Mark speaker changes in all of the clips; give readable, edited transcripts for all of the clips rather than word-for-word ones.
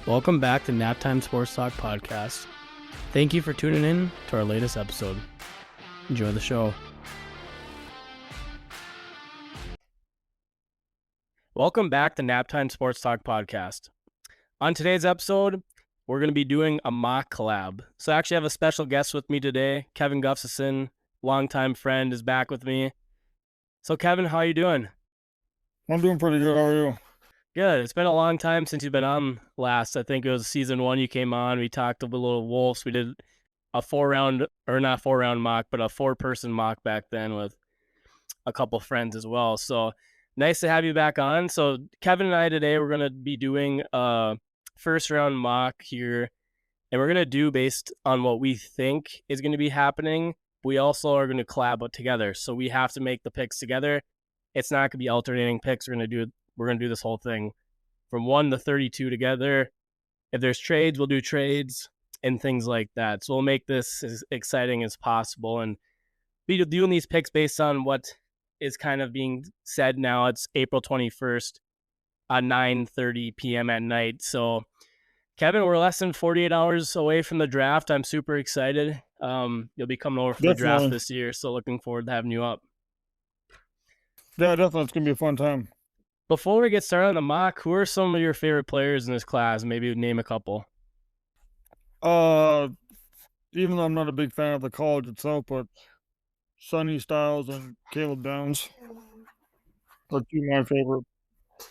Speaker 1: Welcome back to Naptime Sports Talk Podcast. Thank you for tuning in to our latest episode. Enjoy the show. Welcome back to Naptime Sports Talk Podcast. On today's episode, we're going to be doing a mock collab. So I actually have a special guest with me today. Kevin Gustafson, longtime friend, is back with me. So Kevin, how are you doing?
Speaker 2: I'm doing pretty good. How are you?
Speaker 1: Good. It's been a long time since you've been on last. I think it was season 1 you came on. We talked a little Wolves. We did a 4-round mock, but a 4-person mock back then with a couple friends as well. So nice to have you back on. So Kevin and I today, we're going to be doing a first round mock here, and we're going to do based on what we think is going to be happening. We also are going to collab together. So we have to make the picks together. It's not going to be alternating picks. We're going to do this whole thing from 1 to 32 together. If there's trades, we'll do trades and things like that. So we'll make this as exciting as possible and be doing these picks based on what is kind of being said now. It's April 21st at 9:30 p.m. at night. So Kevin, we're less than 48 hours away from the draft. I'm super excited. You'll be coming over for the draft this year, so looking forward to having you up.
Speaker 2: Yeah, definitely. It's going to be a fun time.
Speaker 1: Before we get started on the mock, who are some of your favorite players in this class? Maybe name a couple.
Speaker 2: Even though I'm not a big fan of the college itself, but Sonny Styles and Caleb Downs are two of my favorite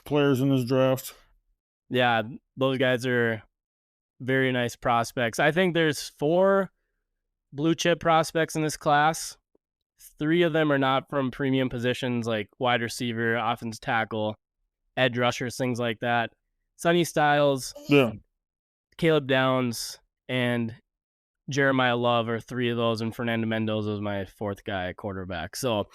Speaker 2: players in this draft.
Speaker 1: Yeah, those guys are very nice prospects. I think there's 4 blue chip prospects in this class. 3 of them are not from premium positions like wide receiver, offensive tackle, edge rushers, things like that. Sonny Styles, Caleb Downs, and Jeremiah Love are 3 of those, and Fernando Mendoza is my 4th guy at quarterback. So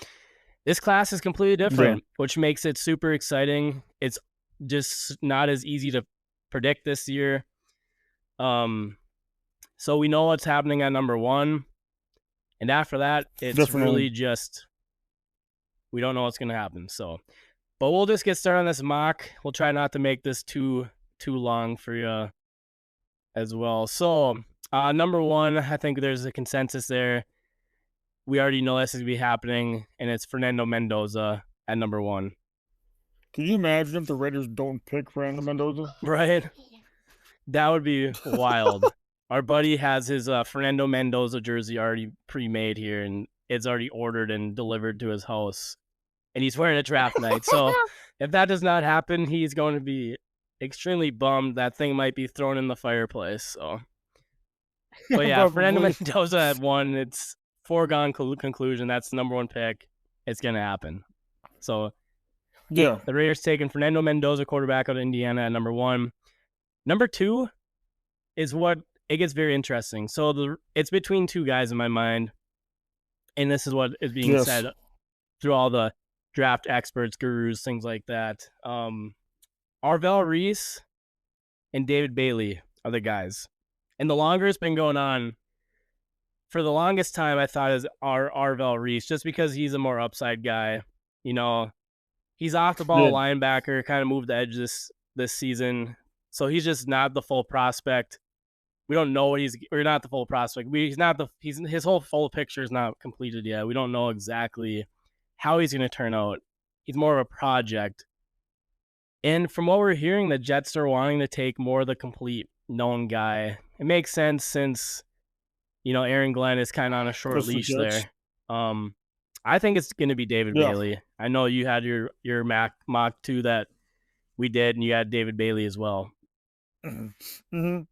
Speaker 1: this class is completely different, which makes it super exciting. It's just not as easy to predict this year. So we know what's happening at number 1. And after that, it's really just, we don't know what's going to happen. So, but we'll just get started on this mock. We'll try not to make this too long for you as well. So, number 1, I think there's a consensus there. We already know this is going to be happening, and it's Fernando Mendoza at number 1.
Speaker 2: Can you imagine if the Raiders don't pick Fernando Mendoza?
Speaker 1: Right? That would be wild. Our buddy has his Fernando Mendoza jersey already pre-made here, and it's already ordered and delivered to his house. And he's wearing it draft night. So if that does not happen, he's going to be extremely bummed. That thing might be thrown in the fireplace. So, but yeah, Fernando Mendoza at 1. It's foregone conclusion. That's the number 1 pick. It's going to happen. So
Speaker 2: yeah,
Speaker 1: the Raiders taking Fernando Mendoza, quarterback out of Indiana, at number 1. Number 2 is what it gets very interesting. So it's between 2 guys in my mind, and this is what is being said through all the draft experts, gurus, things like that. Arvell Reese and David Bailey are the guys. And the longer it's been going on, for the longest time, I thought is Arvell Reese, just because he's a more upside guy. You know, he's off the ball linebacker, kind of moved the edge this season. So he's just not the full prospect. We don't know what we're not the full prospect. His whole full picture is not completed yet. We don't know exactly how he's going to turn out. He's more of a project. And from what we're hearing, the Jets are wanting to take more of the complete known guy. It makes sense since, Aaron Glenn is kind of on a short leash there. I think it's going to be David Bailey. I know you had your mock 2 that we did, and you had David Bailey as well.
Speaker 2: Mm-hmm.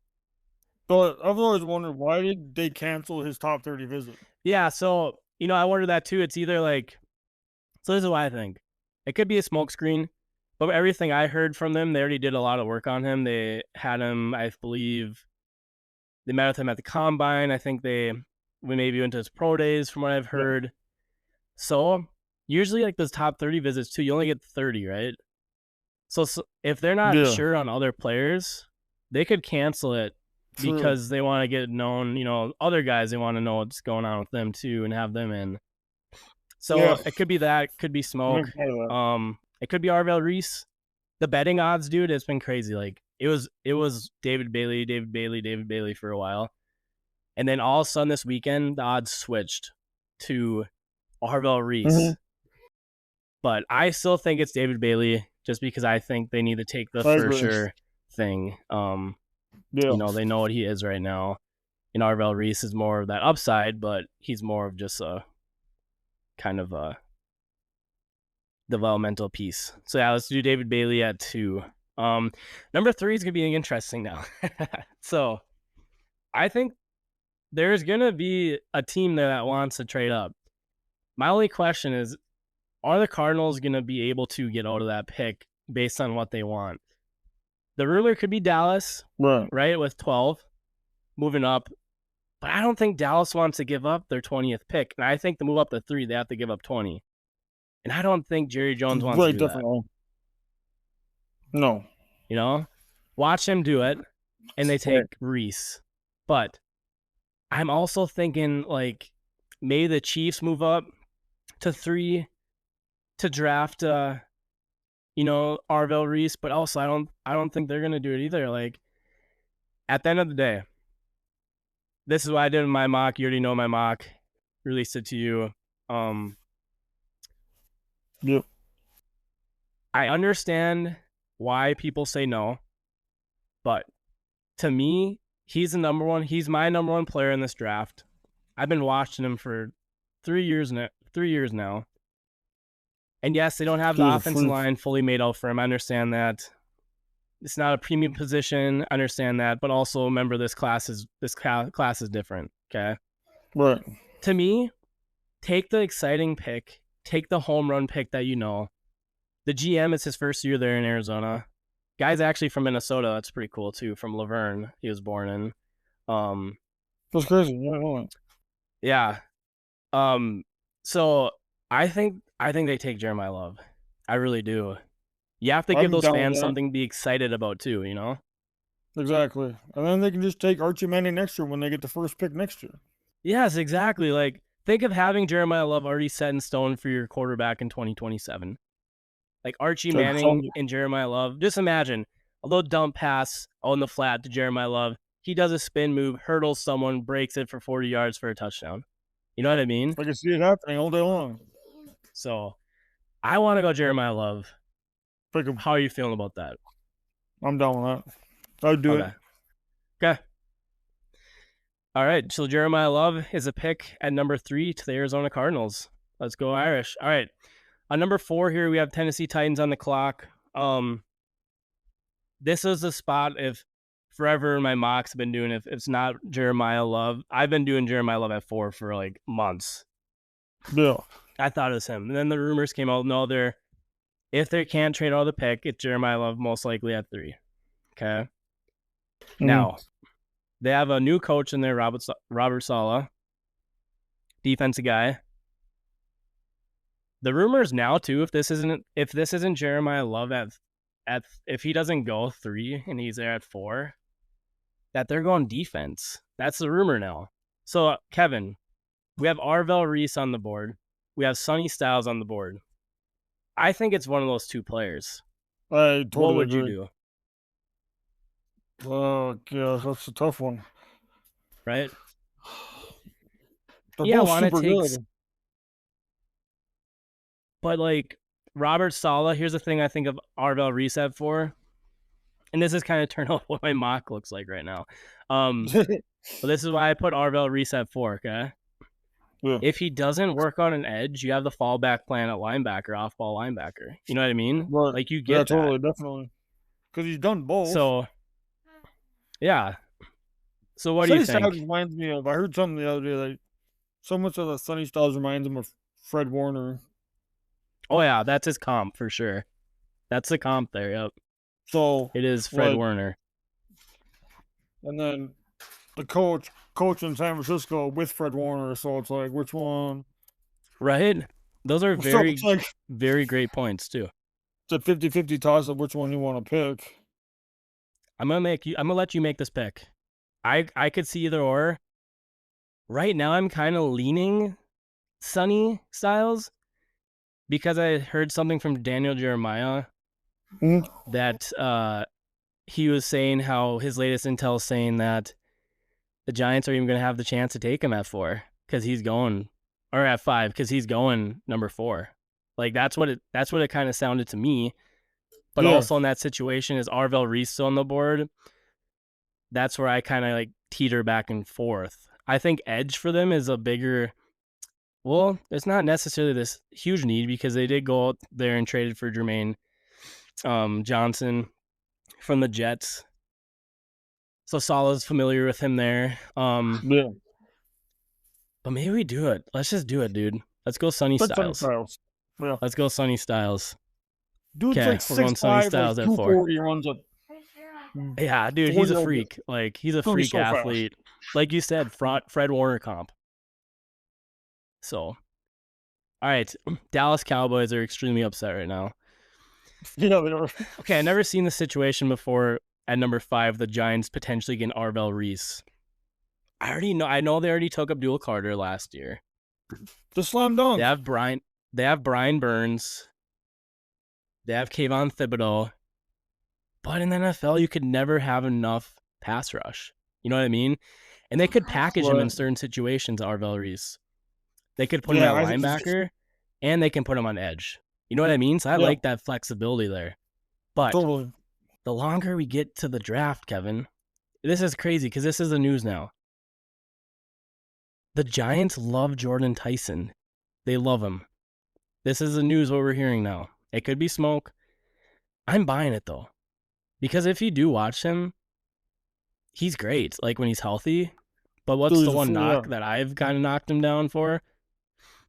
Speaker 2: But I've always wondered, why did they cancel his top 30 visit?
Speaker 1: Yeah, so, I wonder that too. It's either so this is what I think. It could be a smokescreen, but everything I heard from them, they already did a lot of work on him. They had him, I believe, they met with him at the Combine. I think we maybe went to his pro days from what I've heard. So usually those top 30 visits too, you only get 30, right? So if they're not sure on other players, they could cancel it. True. Because they want to get known, other guys, they want to know what's going on with them too and have them in. So it could be that, it could be smoke. It could be Arvell Reese. The betting odds, dude, it's been crazy. It was David Bailey for a while. And then all of a sudden this weekend, the odds switched to Arvell Reese.
Speaker 2: Mhm.
Speaker 1: But I still think it's David Bailey just because I think they need to take the
Speaker 2: I
Speaker 1: for
Speaker 2: agree.
Speaker 1: sure thing.
Speaker 2: Yeah.
Speaker 1: You know, they know what he is right now. And Arvell Reese is more of that upside, but he's more of just a kind of a developmental piece. So yeah, let's do David Bailey at 2. Number 3 is gonna be interesting now. So I think there's gonna be a team there that wants to trade up. My only question is, are the Cardinals gonna be able to get out of that pick based on what they want? The rumor could be Dallas, right, with 12 moving up. But I don't think Dallas wants to give up their 20th pick. And I think to move up to 3, they have to give up 20. And I don't think Jerry Jones wants to do
Speaker 2: definitely. That. No.
Speaker 1: You know? Watch him do it, and they take Reese. But I'm also thinking, like, maybe the Chiefs move up to 3 to draft, Arvell Reese. But also, I don't think they're going to do it either. Like, at the end of the day, this is what I did in my mock. You already know my mock. Released it to you.
Speaker 2: Yep.
Speaker 1: I understand why people say no, but to me, he's the number one. He's my number one player in this draft. I've been watching him for 3 years now. And yes, they don't have the offensive line fully made out for him. I understand that. It's not a premium position. I understand that, but also remember this class is different. Okay.
Speaker 2: Right.
Speaker 1: To me, take the exciting pick. Take the home run pick that you know. The GM, it's his first year there in Arizona. Guy's actually from Minnesota. That's pretty cool too. From Laverne, he was born in.
Speaker 2: That's crazy.
Speaker 1: Yeah. So I think they take Jeremiah Love. I really do. You have to give those fans something to be excited about too, you know?
Speaker 2: Exactly. And then they can just take Archie Manning next year when they get the first pick next year.
Speaker 1: Yes, exactly. Like, think of having Jeremiah Love already set in stone for your quarterback in 2027. Like Archie Manning and Jeremiah Love. Just imagine a little dump pass on the flat to Jeremiah Love. He does a spin move, hurdles someone, breaks it for 40 yards for a touchdown. You know what I mean?
Speaker 2: I can see it happening all day long.
Speaker 1: So I want to go Jeremiah Love.
Speaker 2: Pick him.
Speaker 1: How are you feeling about that?
Speaker 2: I'm down with that. I'd do it.
Speaker 1: Okay. All right. So Jeremiah Love is a pick at number 3 to the Arizona Cardinals. Let's go Irish. All right. On number 4 here, we have Tennessee Titans on the clock. This is the spot if forever my mocks have been doing, if it's not Jeremiah Love. I've been doing Jeremiah Love at 4 for like months.
Speaker 2: Yeah.
Speaker 1: I thought it was him. And then the rumors came out, no, if they can't trade all the pick, it's Jeremiah Love most likely at 3. Okay. Now, they have a new coach in there, Robert Saleh, defensive guy. The rumors now too, if this isn't Jeremiah Love at if he doesn't go 3 and he's there at 4, that they're going defense. That's the rumor now. So Kevin, we have Arvell Reese on the board. We have Sonny Styles on the board. I think it's one of those 2 players.
Speaker 2: I totally
Speaker 1: What would
Speaker 2: agree.
Speaker 1: you do?
Speaker 2: Oh, yeah, that's a tough one.
Speaker 1: Right?
Speaker 2: They're both super good.
Speaker 1: But like Robert Saleh, here's the thing I think of Arvell Reese at 4. And this is kind of turned off what my mock looks like right now. But this is why I put Arvell Reese at 4, okay?
Speaker 2: Yeah.
Speaker 1: If he doesn't work on an edge, you have the fallback plan at linebacker, off-ball linebacker. You know what I mean?
Speaker 2: Right.
Speaker 1: Like, you get that.
Speaker 2: Totally, definitely. Because he's done both.
Speaker 1: So, yeah. So what do you think?
Speaker 2: Styles reminds me of, I heard something the other day, like, so much of the Sonny Styles reminds him of Fred Warner.
Speaker 1: Oh, yeah, that's his comp for sure. That's the comp there, yep.
Speaker 2: So
Speaker 1: it is Fred Warner.
Speaker 2: And then the coach in San Francisco with Fred Warner, so it's like, which one?
Speaker 1: Right? Those are very great points too.
Speaker 2: It's a 50-50 toss of which one you want to pick.
Speaker 1: I'm gonna let you make this pick. I could see either or. Right now I'm kind of leaning Sonny Styles because I heard something from Daniel Jeremiah that he was saying how his latest intel is saying that the Giants are even going to have the chance to take him at 4 because he's going, or at 5 because he's going number 4. Like that's what it kind of sounded to me. But also in that situation, is Arvel Reese still on the board? That's where I kind of like teeter back and forth. I think edge for them is a bigger. Well, it's not necessarily this huge need because they did go out there and traded for Jermaine Johnson from the Jets. So Salah's familiar with him there.
Speaker 2: Yeah.
Speaker 1: But maybe we do it. Let's just do it, dude. Let's go Sonny Styles.
Speaker 2: Yeah.
Speaker 1: Let's go Sonny Styles.
Speaker 2: Dude's like 6'5", like 240 runs up.
Speaker 1: Yeah, dude, he's a freak. Like, he's a freak athlete. Fast. Like you said, Fred Warner comp. So, all right. Dallas Cowboys are extremely upset right now.
Speaker 2: Yeah, they are.
Speaker 1: Okay, I've never seen this situation before at number 5, the Giants potentially getting Arvel Reese. I know they already took Abdul Carter last year.
Speaker 2: The slam dunk.
Speaker 1: They have Brian Burns. They have Kayvon Thibodeau. But in the NFL, you could never have enough pass rush. You know what I mean? And they could package him in certain situations, Arvel Reese. They could put him at linebacker, and they can put him on edge. You know what I mean? So I like that flexibility there. But the longer we get to the draft, Kevin, this is crazy because this is the news now. The Giants love Jordan Tyson. They love him. This is the news what we're hearing now. It could be smoke. I'm buying it, though. Because if you do watch him, he's great, like when he's healthy. But what's the one knock that I've kind of knocked him down for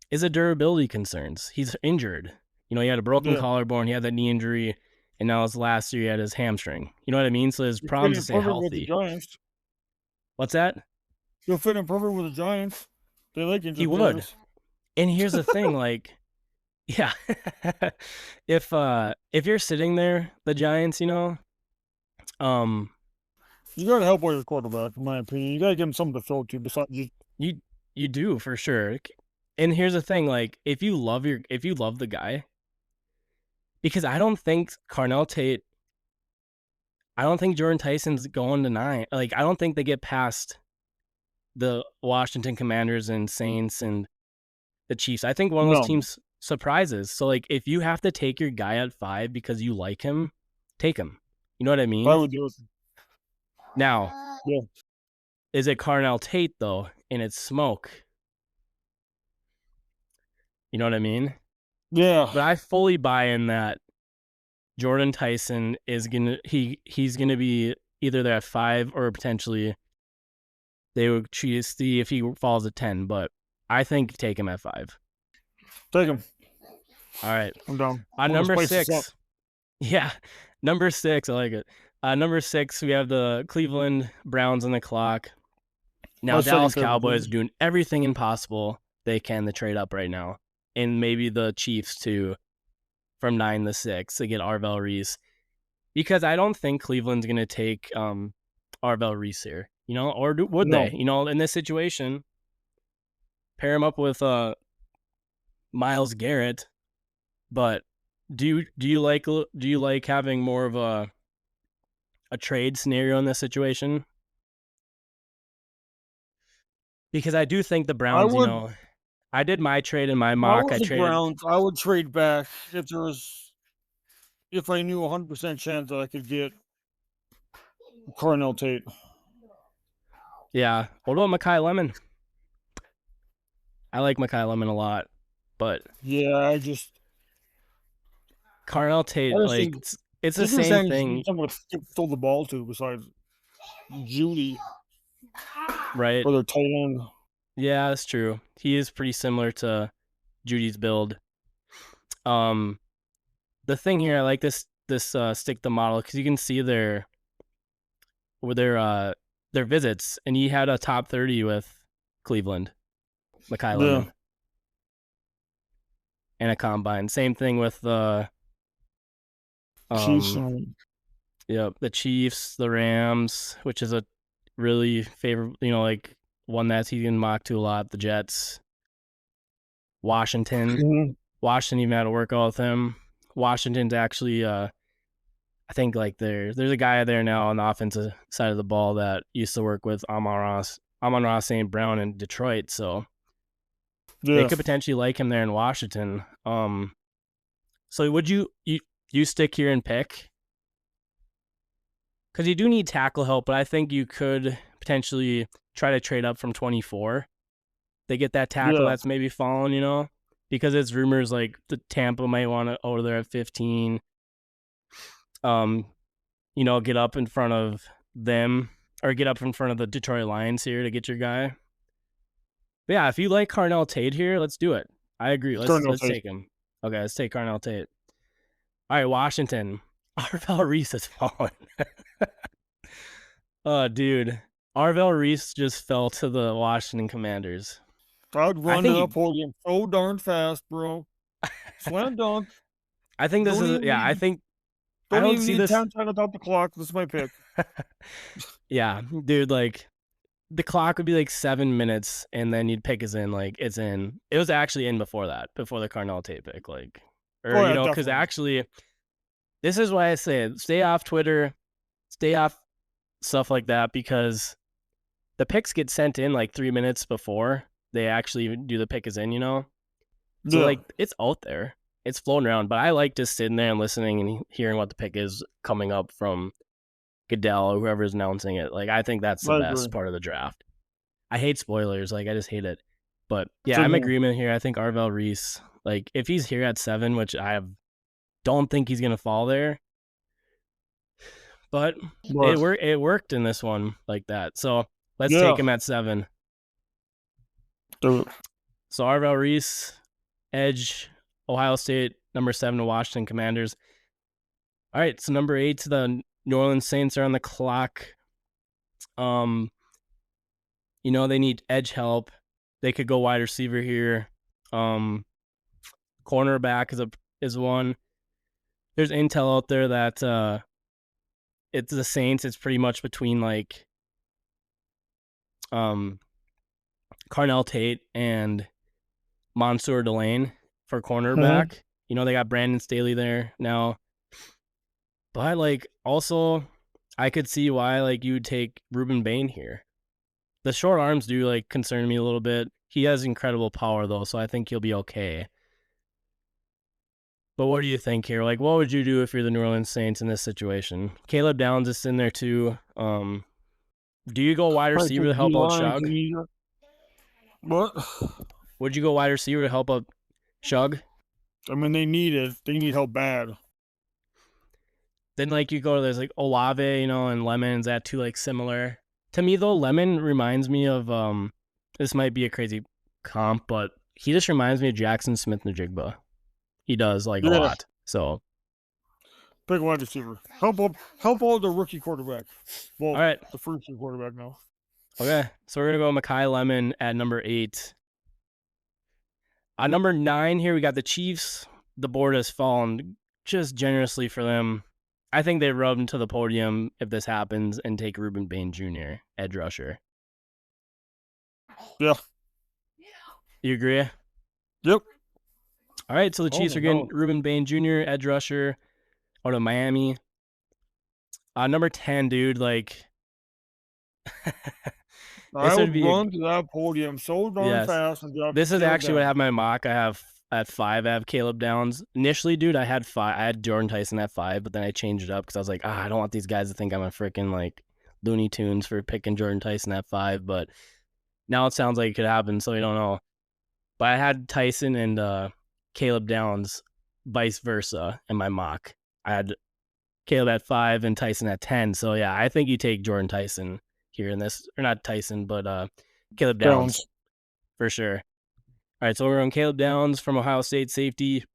Speaker 1: is the durability concerns. He's injured. You know, he had a broken collarbone, he had that knee injury, and now his last year he had his hamstring. You know what I mean? So his problems to stay healthy. What's that?
Speaker 2: He'll fit in perfect with the Giants. They like him.
Speaker 1: He would. And here's the thing, like, yeah, if you're sitting there, the Giants, you know,
Speaker 2: you gotta help with your quarterback, in my opinion. You gotta give him something to throw to besides
Speaker 1: you do for sure. And here's the thing, like, if you love the guy, because I don't think Jordan Tyson's going to 9. Like, I don't think they get past the Washington Commanders and Saints and the Chiefs. I think one of those teams surprises. So, like, if you have to take your guy at 5 because you like him, take him. You know what I mean?
Speaker 2: I would do it.
Speaker 1: Now, is it Carnell Tate, though, and it's smoke? You know what I mean?
Speaker 2: Yeah.
Speaker 1: But I fully buy in that Jordan Tyson is he's gonna be either there at 5 or potentially they would see if he falls at 10. But I think take him at 5.
Speaker 2: Take him.
Speaker 1: All right.
Speaker 2: I'm down.
Speaker 1: On number 6. Yeah. Number 6, I like it. Number 6, we have the Cleveland Browns on the clock. Now, Dallas Cowboys doing everything impossible they can to trade up right now. And maybe the Chiefs, too, from 9 to 6 to get Arvel Reese. Because I don't think Cleveland's going to take Arvel Reese here. You know, or would they? You know, in this situation, pair him up with Myles Garrett. But do you like having more of a trade scenario in this situation? Because I do think the Browns, you know, I did my trade in my mock.
Speaker 2: I would trade back if I knew 100% chance that I could get Carnell Tate.
Speaker 1: Yeah. What about Mekhi Lemon? I like Mekhi Lemon a lot, but
Speaker 2: yeah,
Speaker 1: Carnell Tate, like, it's the same thing.
Speaker 2: Someone to throw the ball to besides Judy,
Speaker 1: right?
Speaker 2: Or their tight end.
Speaker 1: Yeah, that's true. He is pretty similar to Judy's build. The thing here, I like this stick the model because you can see their visits, and he had a top 30 with Cleveland, Mekhi Lemon, and a combine. Same thing with the
Speaker 2: Chiefs.
Speaker 1: Yep, the Chiefs, the Rams, which is a really favorite, you know, like one that he can mock to a lot. The Jets, Washington. Washington even had to work out with him. Washington's actually I think like there's a guy there now on the offensive side of the ball that used to work with Amon-Ra St. Brown in Detroit, so they
Speaker 2: Yeah.
Speaker 1: could potentially like him there in Washington. So would you stick here and pick? Because you do need tackle help, but I think you could potentially try to trade up from 24. They get that tackle
Speaker 2: Yeah.
Speaker 1: that's maybe fallen, you know, because it's rumors like the Tampa might want to over there at 15. You know, get up in front of them or get up in front of the Detroit Lions here to get your guy. But yeah, if you like Carnell Tate here, let's do it. I agree. Let's take him. Okay, let's take Carnell Tate. All right, Washington. Arvell Reese has fallen. Oh, dude. Arvell Reese just fell to the Washington Commanders.
Speaker 2: I'd run to that podium so darn fast, bro. Slam dunk.
Speaker 1: I think this is, yeah, I think,
Speaker 2: I don't see this. 10 seconds off the clock. This is my pick.
Speaker 1: Yeah, dude, like, the clock would be like 7 minutes, and then you'd pick is in, like, it's in. It was actually in before that, before the Carnell Tate pick, like, or, you know, because actually, this is why I say it. Stay off Twitter, stay off stuff like that, because the picks get sent in like 3 minutes before they actually do the pick is in, you know? So, like, it's out there. It's floating around, but I like just sitting there and listening and hearing what the pick is coming up from Goodell or whoever's announcing it. Like, I think that's the best part of the draft. I hate spoilers. Like, I just hate it. But, yeah, I'm in agreement here. I think Arvell Reese, like, if he's here at 7, which don't think he's going to fall there, but it worked in this one like that. So, let's take him at 7. So, Arvell Reese, edge, Ohio State, number 7 to Washington Commanders. All right, so number 8 to the New Orleans Saints are on the clock. You know, they need edge help. They could go wide receiver here. Cornerback is one. There's intel out there that it's the Saints. It's pretty much between like Carnell Tate and Mansour Delane for cornerback. You know, they got Brandon Staley there now. But, like, also, I could see why, like, you would take Ruben Bain here. The short arms do, like, concern me a little bit. He has incredible power, though, so I think he'll be okay. But what do you think here? Like, what would you do if you're the New Orleans Saints in this situation? Caleb Downs is in there, too. Do you go wide receiver to help out Shug?
Speaker 2: What?
Speaker 1: Would you go wide receiver to help out Shug?
Speaker 2: I mean, they need it. They need help bad.
Speaker 1: Then, like, you go, there's, like, Olave, you know, and Lemon. Is that too, like, similar? To me, though, Lemon reminds me of, this might be a crazy comp, but he just reminds me of Jackson Smith-Njigba. He does, like, a lot. So,
Speaker 2: pick wide receiver. Help all the rookie quarterback. Well,
Speaker 1: all right.
Speaker 2: The first year quarterback now.
Speaker 1: Okay, so we're going to go Makai Lemon at number 8. Number 9 here, we got the Chiefs. The board has fallen just generously for them. I think they rub into the podium if this happens and take Ruben Bain Jr., edge rusher.
Speaker 2: Yeah.
Speaker 1: You agree?
Speaker 2: Yep.
Speaker 1: All right, so the Chiefs are getting Ruben Bain Jr., edge rusher, out of Miami. Number 10, dude, like...
Speaker 2: I would run to that podium so darn fast. And
Speaker 1: this is actually what I have my mock. I have at 5, I have Caleb Downs. Initially, dude, I had Jordan Tyson at 5, but then I changed it up because I was like, I don't want these guys to think I'm a freaking like Looney Tunes for picking Jordan Tyson at 5. But now it sounds like it could happen, so we don't know. But I had Tyson and Caleb Downs, vice versa, in my mock. I had Caleb at 5 and Tyson at 10. So yeah, I think you take Jordan Tyson here in this, or not Tyson, but Caleb Downs for sure. All right, so we're on Caleb Downs from Ohio State safety.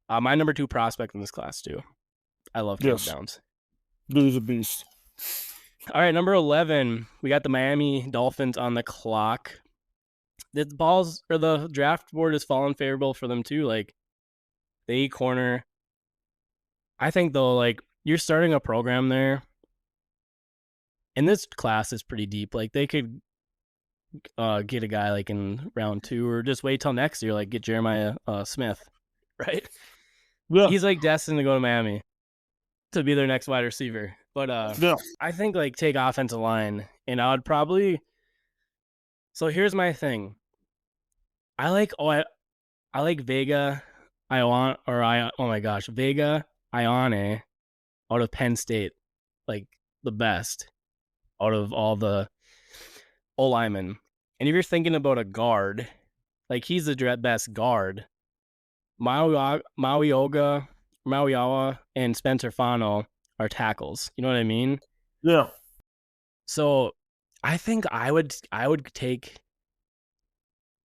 Speaker 1: My number 2 prospect in this class too. I love Caleb Downs.
Speaker 2: Dude's a beast.
Speaker 1: All right, number 11, we got the Miami Dolphins on the clock. The draft board is falling favorable for them too. Like, they corner. I think though, like, you're starting a program there. And this class is pretty deep. Like, they could get a guy like in round 2 or just wait till next year, like get Jeremiah Smith, right?
Speaker 2: Yeah.
Speaker 1: He's like destined to go to Miami. to be their next wide receiver. But
Speaker 2: Yeah.
Speaker 1: I think like take offensive line, and I would probably. So here's my thing. I like Vega, Vega Ione out of Penn State, like the best out of all the O linemen. And if you're thinking about a guard, like he's the best guard. Mauiawa and Spencer Fano are tackles. You know what I mean?
Speaker 2: Yeah.
Speaker 1: So I think I would take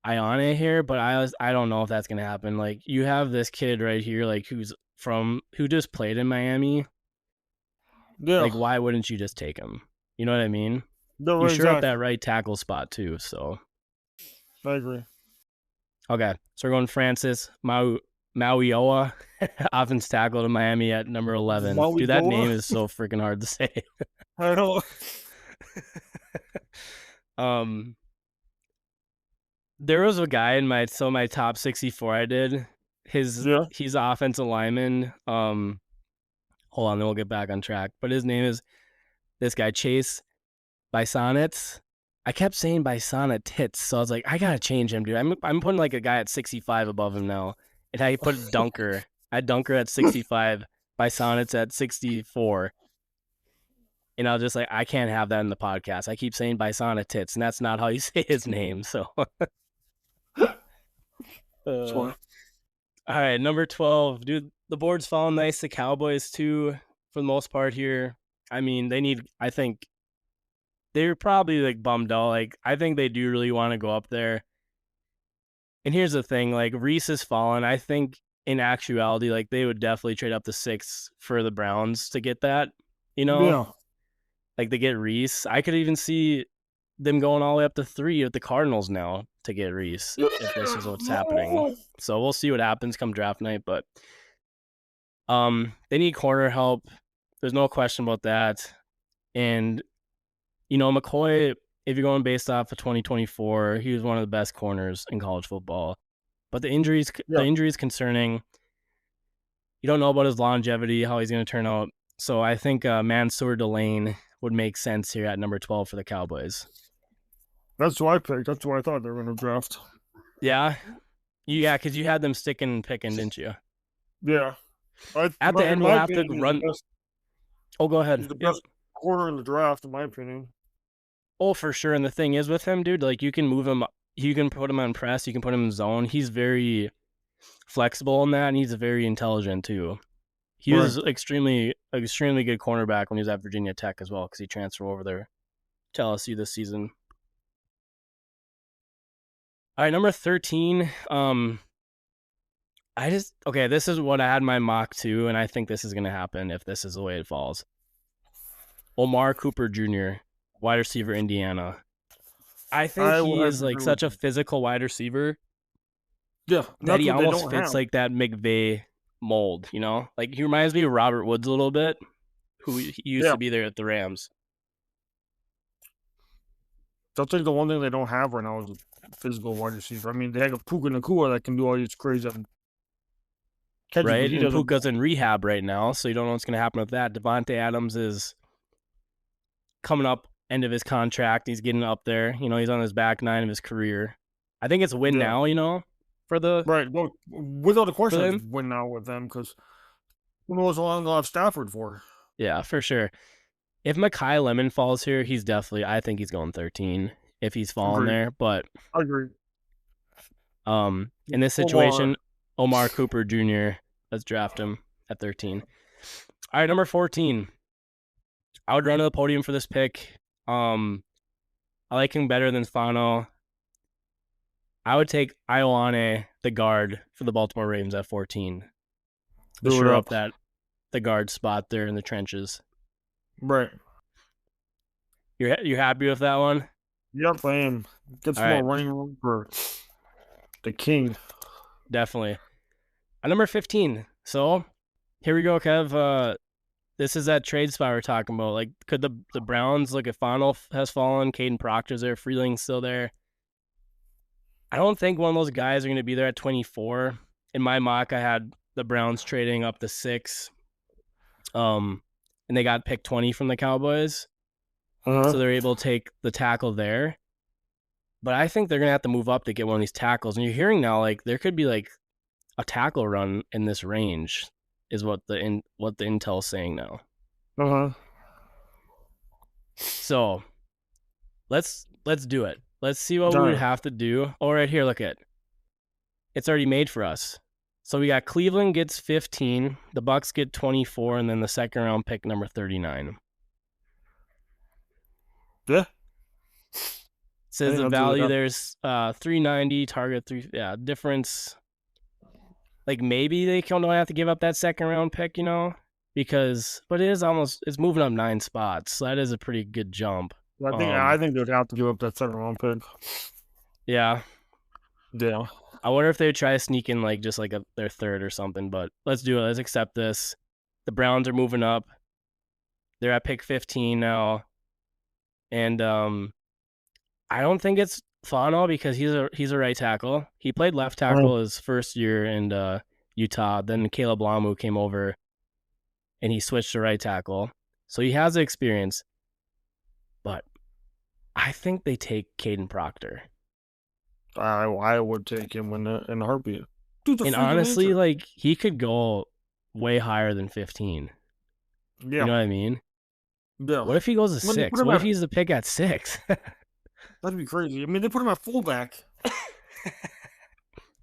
Speaker 1: Ione here, but I don't know if that's gonna happen. Like you have this kid right here, like who just played in Miami.
Speaker 2: Yeah.
Speaker 1: Like why wouldn't you just take him? You know what I mean?
Speaker 2: No,
Speaker 1: You sure up
Speaker 2: exactly.
Speaker 1: that right tackle spot too. So
Speaker 2: I agree.
Speaker 1: okay, so we're going Francis Mauiawa, offense tackle to Miami at number 11. Dude, that name is so freaking hard to say.
Speaker 2: I know.
Speaker 1: There was a guy in my top 64 I did. He's an offensive lineman. Hold on, then we'll get back on track. But his name is this guy, Chase Bisonets. I kept saying Bisonnet Tits, so I was like, I gotta change him, dude. I'm putting like a guy at 65 above him now. And I put Dunker. I had Dunker at 65, Bisonets at 64. And I was just like, I can't have that in the podcast. I keep saying Bisonnet Tits, and that's not how you say his name. So, all right, number 12, dude. The board's falling nice. The Cowboys too, for the most part here. I mean, I think they're probably like bummed out. Like, I think they do really want to go up there. And here's the thing, like Reese has fallen. I think in actuality, like they would definitely trade up to 6 for the Browns to get that. You know,
Speaker 2: Yeah.
Speaker 1: like they get Reese. I could even see them going all the way up to 3 with the Cardinals now to get Reese if this is what's happening. So we'll see what happens come draft night. But they need corner help. There's no question about that. And you know, McCoy, if you're going based off of 2024, he was one of the best corners in college football. But the injury is concerning. You don't know about his longevity, how he's going to turn out. So I think Mansour Delane would make sense here at number 12 for the Cowboys.
Speaker 2: That's who I picked. That's who I thought they were going to draft.
Speaker 1: Yeah? Yeah, because you had them sticking and picking, didn't you?
Speaker 2: Yeah.
Speaker 1: At the end, we'll have to run. Oh, go ahead.
Speaker 2: He's the best corner in the draft, in my opinion.
Speaker 1: Oh, for sure. And the thing is with him, dude, like you can move him. You can put him on press. You can put him in zone. He's very flexible in that, and he's very intelligent too. He was extremely good cornerback when he was at Virginia Tech as well, because he transferred over there to LSU this season. All right, number 13. This is what I had my mock too, and I think this is going to happen if this is the way it falls. Omar Cooper Jr., wide receiver, Indiana. I think he is like such a physical wide receiver.
Speaker 2: Yeah,
Speaker 1: that he almost fits like that McVay mold, you know? Like he reminds me of Robert Woods a little bit, who used to be there at the Rams.
Speaker 2: I think the one thing they don't have right now is a physical wide receiver. I mean, they have a Puka Nacua that can do all these crazy catches.
Speaker 1: Right, and Puka's in rehab right now, so you don't know what's going to happen with that. Devontae Adams is coming up end of his contract. He's getting up there. You know, he's on his back 9 of his career. I think it's win now, you know, for the...
Speaker 2: Right, well, without a question, it's win now with them, because who knows how long they'll have Stafford for.
Speaker 1: Yeah, for sure. If Mekhi Lemon falls here, he's definitely... I think he's going 13 if he's falling there, but...
Speaker 2: I agree.
Speaker 1: In this situation, Omar Cooper Jr., let's draft him at 13. All right, number 14. I would run to the podium for this pick. I like him better than Fano. I would take Ioane, the guard, for the Baltimore Ravens at 14. To shore up the guard spot there in the trenches.
Speaker 2: Right.
Speaker 1: You happy with that one?
Speaker 2: Yep, I am. Get some more running room for the king.
Speaker 1: Definitely. At number 15. So, here we go, Kev. This is that trade spot we're talking about. Like, could the Browns look at Fano has fallen, Caden Proctor's there, Freeling's still there. I don't think one of those guys are going to be there at 24. In my mock, I had the Browns trading up to 6. And they got pick 20 from the Cowboys. So they're able to take the tackle there. But I think they're going to have to move up to get one of these tackles. And you're hearing now, like, there could be, like, a tackle run in this range is what the intel's saying now. So let's do it. Let's see what we would have to do. Oh, right here, look at it. It's already made for us. So we got Cleveland gets 15, the Bucks get 24, and then the second round pick number 39.
Speaker 2: Yeah.
Speaker 1: Says the value there's 390, target 3. Yeah, difference. Like maybe they don't have to give up that second round pick, you know, but it's moving up 9 spots. So that is a pretty good jump.
Speaker 2: I think they'd have to give up that second round pick.
Speaker 1: Yeah.
Speaker 2: Yeah.
Speaker 1: I wonder if they would try to sneak in like just like their third or something, but let's do it. Let's accept this. The Browns are moving up. They're at pick 15 now. And I don't think it's Fano because he's a right tackle. He played left tackle his first year in Utah. Then Caleb Lamu came over and he switched to right tackle. So he has the experience. But I think they take Caden Proctor.
Speaker 2: I would take him in a heartbeat.
Speaker 1: And honestly, like, he could go way higher than 15. Yeah. You know what I mean? Yeah. What if he goes to 6? What if he's the pick at 6?
Speaker 2: That'd be crazy. I mean, they put him at fullback.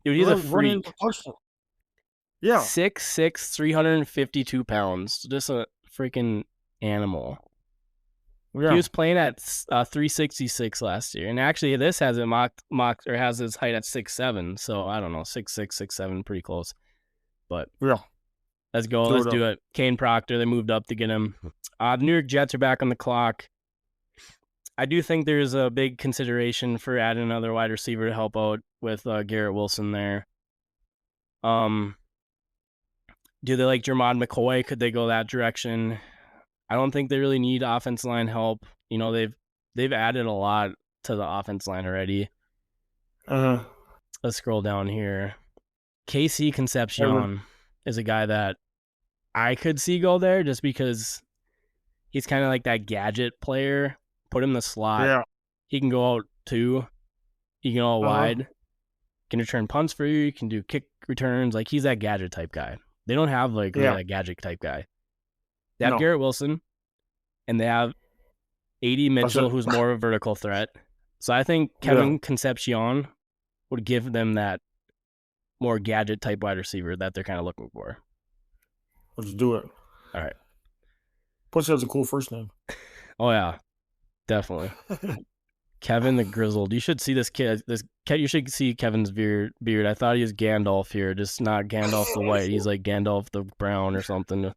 Speaker 1: Dude, he's a freak. Yeah. 6'6", 352 pounds. Just a freaking animal. Yeah. He was playing at 366 last year. And actually, this has it mocked or has his height at 6'7". So, I don't know, 6'6", 6'7", pretty close. But yeah. Let's go. Let's do it. Caden Proctor, they moved up to get him. The New York Jets are back on the clock. I do think there's a big consideration for adding another wide receiver to help out with Garrett Wilson there. Do they like Jermod McCoy? Could they go that direction? I don't think they really need offense line help. You know, they've added a lot to the offense line already. Let's scroll down here. KC Concepcion is a guy that I could see go there just because he's kind of like that gadget player. Put him in the slot. Yeah. He can go out too. He can go out wide. Can return punts for you. He can do kick returns. Like, he's that gadget type guy. They don't have like that gadget type guy. They have Garrett Wilson, and they have A.D. Mitchell, who's more of a vertical threat. So I think Kevin Concepcion would give them that more gadget type wide receiver that they're kind of looking for.
Speaker 2: Let's do it.
Speaker 1: All right.
Speaker 2: Plus, he has a cool first name.
Speaker 1: Oh yeah, definitely. Kevin the Grizzled. You should see this kid. You should see Kevin's beard. I thought he was Gandalf here, just not Gandalf the White. He's like Gandalf the Brown or something,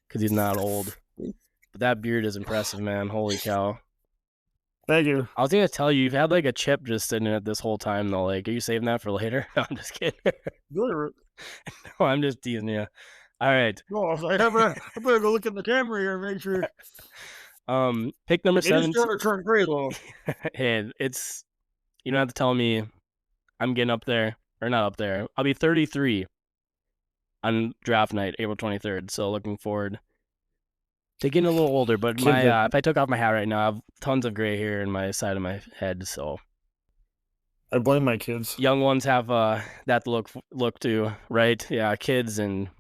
Speaker 1: because he's not old. But that beard is impressive, man. Holy cow.
Speaker 2: Thank you.
Speaker 1: I was going to tell you, you've had like a chip just sitting in it this whole time, though. Like, are you saving that for later? No, I'm just kidding. No, I'm just teasing you. All right.
Speaker 2: No, I better go look in the camera here and make sure.
Speaker 1: Pick number 7.
Speaker 2: It's starting to turn gray, though.
Speaker 1: Hey, you don't have to tell me I'm getting up there, or not up there. I'll be 33 on draft night, April 23rd. So looking forward to getting a little older. But if I took off my hat right now, I have tons of gray hair in my side of my head. So
Speaker 2: I blame my kids.
Speaker 1: Young ones have that to look to, right? Yeah, kids and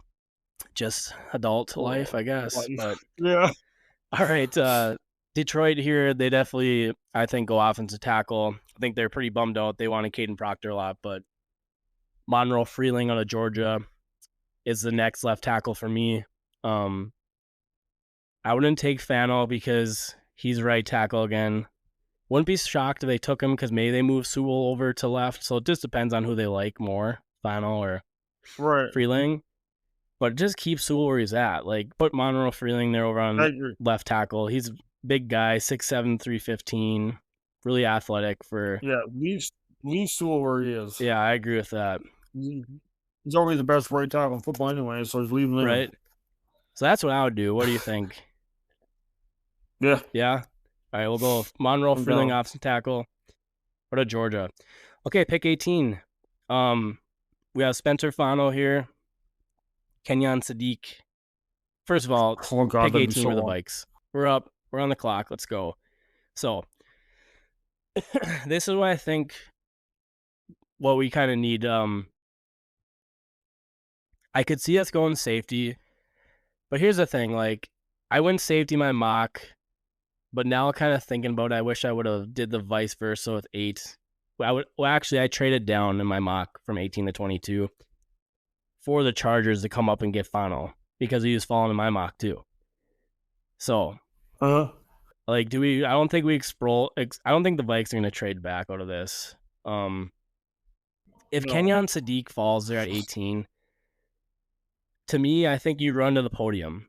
Speaker 1: just adult life, I guess. But
Speaker 2: yeah.
Speaker 1: All right. Detroit here, they definitely, I think, go offensive tackle. I think they're pretty bummed out. They wanted Caden Proctor a lot, but Monroe Freeling out of Georgia is the next left tackle for me. I wouldn't take Fano because he's right tackle again. Wouldn't be shocked if they took him because maybe they move Sewell over to left. So it just depends on who they like more, Fano or Freeling. But just keep Sewell where he's at. Like, put Monroe Freeling there over on left tackle. He's a big guy, 6'7", 315. Really athletic for...
Speaker 2: Yeah, leave Sewell where he is.
Speaker 1: Yeah, I agree with that.
Speaker 2: He's already the best right tackle in football anyway, so just leave him there.
Speaker 1: Right. So that's what I would do. What do you think?
Speaker 2: Yeah.
Speaker 1: Yeah? All right, we'll go Monroe Freeling offensive tackle. What about Georgia? Okay, pick 18. We have Spencer Fano here. Kenyon Sadiq first of all,
Speaker 2: Oh God,
Speaker 1: pick
Speaker 2: that'd
Speaker 1: 18
Speaker 2: be so
Speaker 1: for the
Speaker 2: long.
Speaker 1: Vikes. We're up. We're on the clock. Let's go. So this is what I think. What we kind of need. I could see us going safety, but here's the thing. Like, I went safety my mock, but now kind of thinking about it, I wish I would have did the vice versa with 8. Actually, I traded down in my mock from 18 to 22 for the Chargers to come up and get Fano because he was falling in my mock too. So, like, I don't think I don't think the Vikes are going to trade back out of this. If
Speaker 2: No.
Speaker 1: Kenyon Sadiq falls there at 18, to me, I think you run to the podium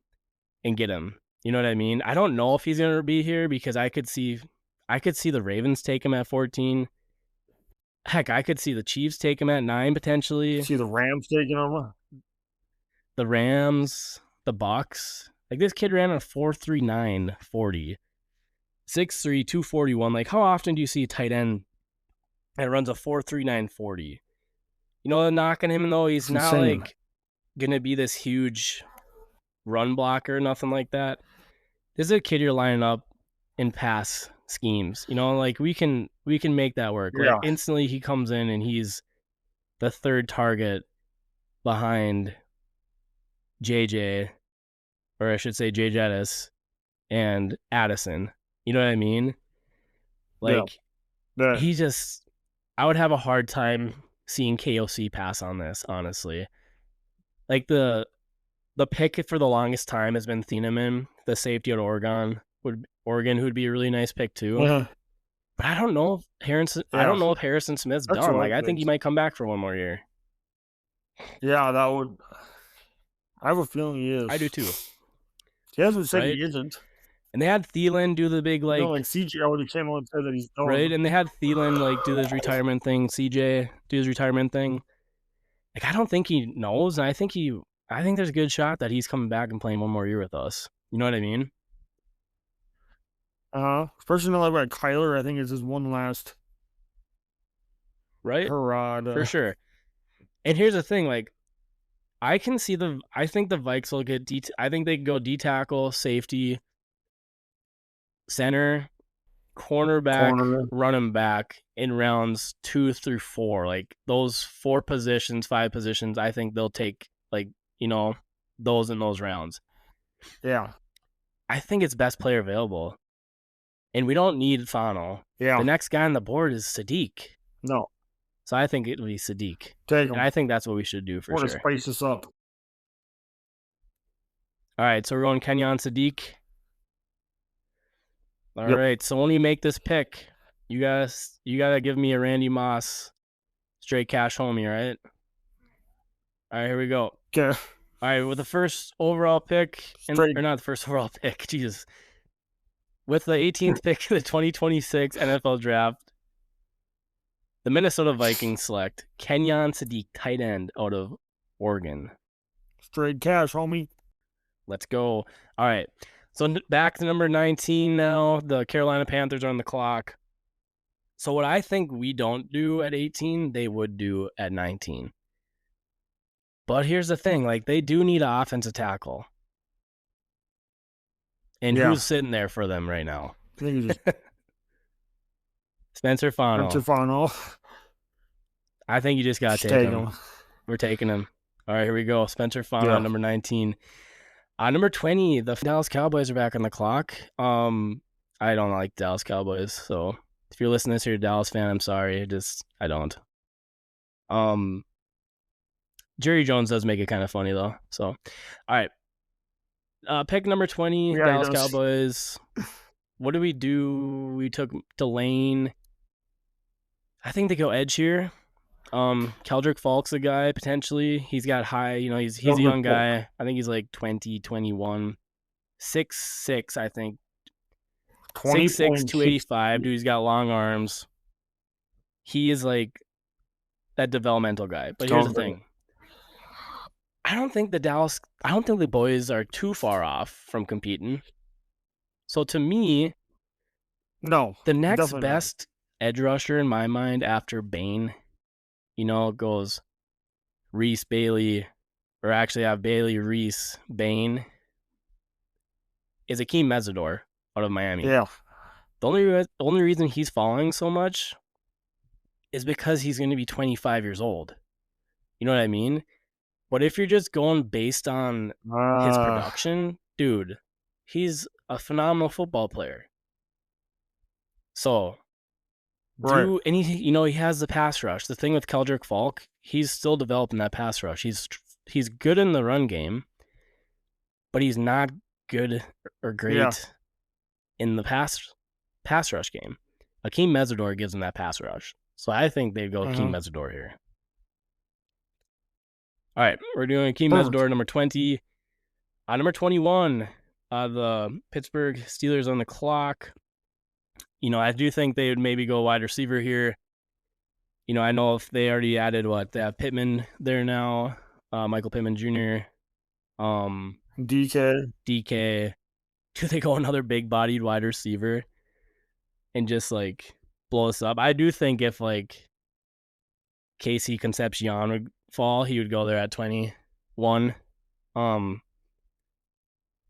Speaker 1: and get him. You know what I mean? I don't know if he's going to be here because I could see the Ravens take him at 14. Heck, I could see the Chiefs take him at 9 potentially.
Speaker 2: See the Rams taking him.
Speaker 1: The Rams, the Bucks. Like, this kid ran a 4.39 40. 6'3", 241. Like, how often do you see a tight end that runs a 4.39 40? You know, knocking him though, he's not
Speaker 2: insane.
Speaker 1: like gonna be this huge run blocker, nothing like that. This is a kid you're lining up in pass schemes. You know, like we can make that work.
Speaker 2: Yeah.
Speaker 1: Like, instantly he comes in and he's the third target behind JJ, or I should say Jay Jettis and Addison. You know what I mean? Like,
Speaker 2: Yeah.
Speaker 1: he just, I would have a hard time seeing KOC pass on this, honestly. Like, the pick for the longest time has been Thieneman, the safety at Oregon, who'd be a really nice pick too.
Speaker 2: Yeah.
Speaker 1: But I don't know if Harrison Smith's
Speaker 2: That's
Speaker 1: done.
Speaker 2: what
Speaker 1: Like,
Speaker 2: I
Speaker 1: I think he might come back for one more year.
Speaker 2: Yeah, that would. I have a feeling he is.
Speaker 1: I do too.
Speaker 2: He hasn't said
Speaker 1: Right?
Speaker 2: he isn't.
Speaker 1: And they had Thielen do the big, like,
Speaker 2: No, like CJ already came out and said that he's done.
Speaker 1: right? And they had Thielen, like, do his retirement thing, CJ do his retirement thing. Like, I don't think he knows, and I think there's a good shot that he's coming back and playing one more year with us. You know what I mean?
Speaker 2: Especially now like Kyler, I think is his one last
Speaker 1: Right?
Speaker 2: hurrah.
Speaker 1: For sure. And here's the thing, like, I think the Vikes will get I think they can go D tackle, safety, center, cornerback, running back in rounds 2 through 4. Like, those 5 positions, I think they'll take, like, you know, those in those rounds.
Speaker 2: Yeah.
Speaker 1: I think it's best player available. And we don't need Fano.
Speaker 2: Yeah.
Speaker 1: The next guy on the board is Sadiq.
Speaker 2: No.
Speaker 1: So I think it'll be Sadiq.
Speaker 2: Take him.
Speaker 1: And I think that's what we should do for sure.
Speaker 2: To spice this up.
Speaker 1: All right, so we're going Kenyon Sadiq. All right, so when you make this pick, you gotta give me a Randy Moss straight cash homie, right? All right, here we go.
Speaker 2: Okay.
Speaker 1: All right, with the first overall pick, or not the first overall pick, Jesus. With the 18th pick of the 2026 NFL Draft, the Minnesota Vikings select Kenyon Sadiq, tight end out of Oregon.
Speaker 2: Straight cash, homie.
Speaker 1: Let's go. All right. So back to number 19 now. The Carolina Panthers are on the clock. So what I think we don't do at 18, they would do at 19. But here's the thing. Like, they do need an offensive tackle. And who's sitting there for them right now?
Speaker 2: I think he's
Speaker 1: Spencer Fano. I think you just got to take him. We're taking him. All right, here we go. Spencer Fano, number 19. Number 20, the Dallas Cowboys are back on the clock. I don't like Dallas Cowboys, so if you're listening to this, you're a Dallas fan, I'm sorry. I don't. Jerry Jones does make it kind of funny, though. So, all right. Pick number 20, Dallas Cowboys. What do? We took Delane. I think they go edge here. Keldrick Falk's a guy, potentially. He's got high, he's a young guy. I think he's like 20, 21. 6'6", I think. 6'6", 285. Dude, he's got long arms. He is like that developmental guy. But here's the thing. I don't think the boys are too far off from competing. So to me,
Speaker 2: no,
Speaker 1: the next best edge rusher in my mind after Bain, goes Reese, Bailey, or actually have Bailey, Reese, Bain. is Akeem Mesidor out of Miami.
Speaker 2: Yeah.
Speaker 1: The only reason he's falling so much is because he's going to be 25 years old. You know what I mean? But if you're just going based on his production, dude, he's a phenomenal football player. So,
Speaker 2: right.
Speaker 1: and he has the pass rush. The thing with Keldrick Falk, he's still developing that pass rush. He's good in the run game, but he's not good or great in the pass rush game. Akeem Mesidor gives him that pass rush. So I think they'd go Akeem Mesidor here. All right, we're doing Akeem Mesidor, number 20. Number 21, the Pittsburgh Steelers on the clock. I do think they would maybe go wide receiver here. I know if they already added they have Pittman there now, Michael Pittman Jr., DK. Do they go another big-bodied wide receiver and just blow us up? I do think if Casey Concepcion would fall, he would go there at 21.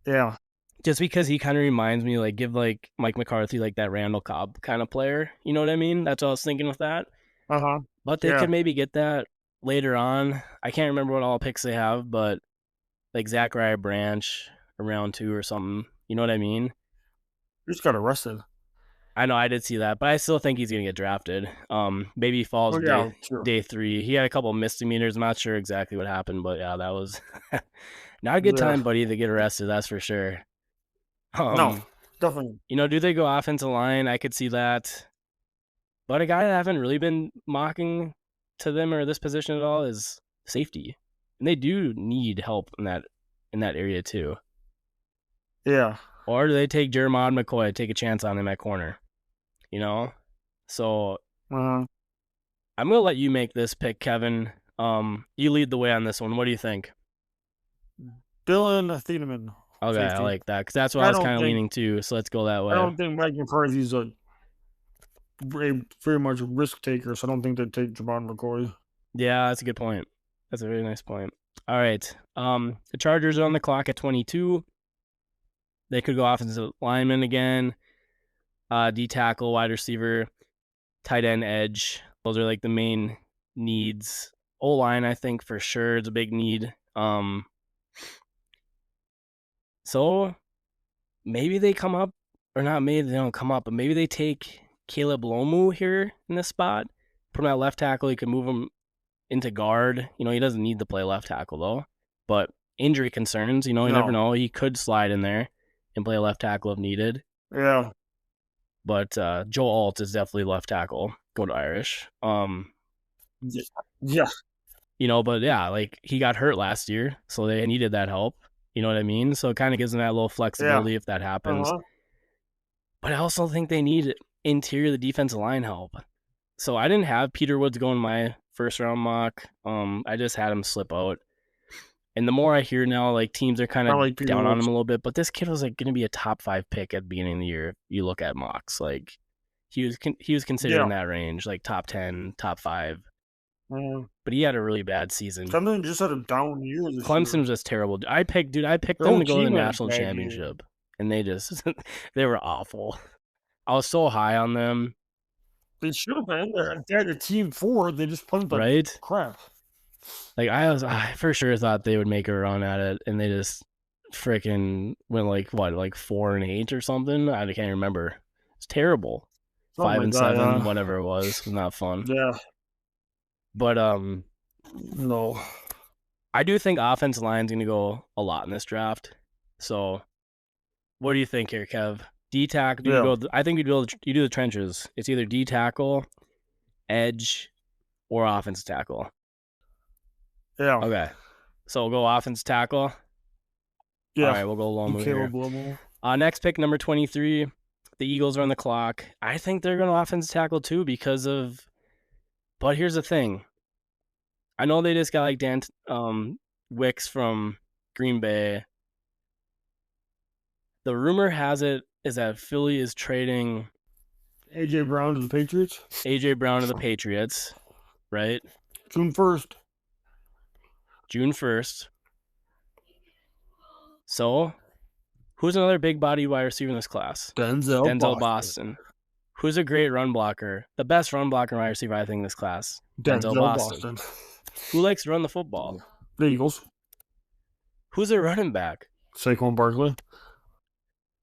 Speaker 2: Yeah.
Speaker 1: Just because he kind of reminds me, give Mike McCarthy that Randall Cobb kind of player. You know what I mean? That's what I was thinking with that. But they could maybe get that later on. I can't remember what all picks they have, but Zachariah Branch around 2 or something. You know what I mean?
Speaker 2: He just got arrested.
Speaker 1: I know, I did see that, but I still think he's going to get drafted. Maybe he falls day 3. He had a couple of misdemeanors. I'm not sure exactly what happened, but yeah, that was not a good time, buddy, to get arrested. That's for sure.
Speaker 2: No, definitely.
Speaker 1: Do they go offensive line? I could see that. But a guy that I haven't really been mocking to them or this position at all is safety. And they do need help in that area too.
Speaker 2: Yeah.
Speaker 1: Or do they take Jeremiah McCoy, take a chance on him at corner? So I'm going to let you make this pick, Kevin. You lead the way on this one. What do you think?
Speaker 2: Dylan Thieneman.
Speaker 1: Okay, safety. I like that because that's what I was kind of leaning to. So let's go that way.
Speaker 2: I don't think Mike McCarthy's a very much risk taker, so I don't think they'd take Javon McCoy.
Speaker 1: Yeah, that's a good point. That's a very nice point. All right. The Chargers are on the clock at 22. They could go offensive lineman again, D tackle, wide receiver, tight end, edge. Those are the main needs. O-line, I think for sure is a big need. So maybe they come up, or not maybe they don't come up, but maybe they take Caleb Lomu here in this spot. Put him at left tackle. You can move him into guard. He doesn't need to play left tackle, though. But injury concerns, you never know. He could slide in there and play left tackle if needed.
Speaker 2: Yeah.
Speaker 1: But Joe Alt is definitely left tackle. Go to Irish.
Speaker 2: Yeah.
Speaker 1: But yeah, he got hurt last year, so they needed that help. You know what I mean? So it kind of gives them that little flexibility if that happens. But I also think they need interior, the defensive line help. So I didn't have Peter Woods go in my first round mock. I just had him slip out. And the more I hear now, teams are kind of down on him a little bit. But this kid was going to be a top 5 pick at the beginning of the year. If you look at mocks, he was considered in that range, top 10, top 5. But he had a really bad season.
Speaker 2: Clemson just had a down year.
Speaker 1: Clemson was just terrible. I picked them to go to the national championship, and they they were awful. I was so high on them.
Speaker 2: They should have been there. They had a team 4. They just played crap.
Speaker 1: I for sure thought they would make a run at it, and they just freaking went 4-8 or something. I can't remember. It's terrible. 5-7, whatever it was. It was not fun.
Speaker 2: Yeah.
Speaker 1: But
Speaker 2: no.
Speaker 1: I do think offensive line's going to go a lot in this draft. So, what do you think here, Kev? D tackle. I think you do the trenches. It's either D tackle, edge, or offensive tackle.
Speaker 2: Yeah.
Speaker 1: Okay. So we'll go offensive tackle.
Speaker 2: Yeah.
Speaker 1: All right, we'll go Lomu here. Next pick, number 23. The Eagles are on the clock. I think they're going to offensive tackle too because of. But here's the thing. I know they just got Dan Wicks from Green Bay. The rumor has it is that Philly is trading
Speaker 2: A.J. Brown to the Patriots.
Speaker 1: A.J. Brown to the Patriots, right?
Speaker 2: June 1st.
Speaker 1: June 1st. So, Who's another big body wide receiver in this class?
Speaker 2: Denzel
Speaker 1: Boston. Who's a great run blocker? The best run blocker and wide receiver, I think, in this class.
Speaker 2: Denzel Boston.
Speaker 1: Who likes to run the football?
Speaker 2: The Eagles.
Speaker 1: Who's a running back?
Speaker 2: Saquon Barkley.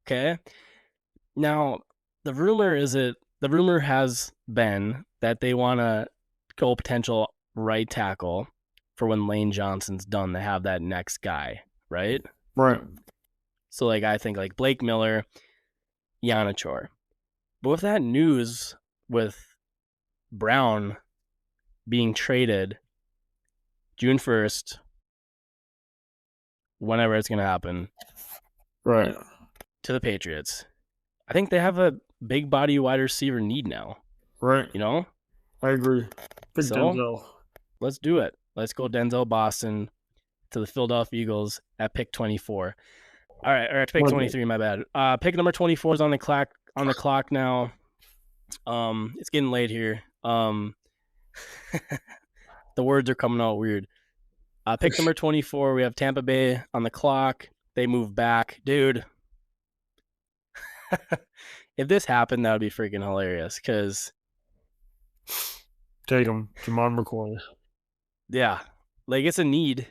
Speaker 1: Okay. Now, the rumor has been that they want to go potential right tackle for when Lane Johnson's done to have that next guy, right?
Speaker 2: Right.
Speaker 1: So, like, I think, like, Blake Miller, Yanachor. But with that news with Brown being traded June 1st, whenever it's going to happen,
Speaker 2: right,
Speaker 1: to the Patriots, I think they have a big body wide receiver need now.
Speaker 2: Right.
Speaker 1: You know?
Speaker 2: I agree. Denzel.
Speaker 1: Let's do it. Let's go Denzel Boston to the Philadelphia Eagles at pick 24. All right, or at pick 23, my bad. Pick number 24 is on the clock now. It's getting late here. The words are coming out weird. Pick number 24, we have Tampa Bay on the clock. They move back. Dude. If this happened, that would be freaking hilarious, because
Speaker 2: take him, Jermon McCoy.
Speaker 1: Yeah, like, it's a need.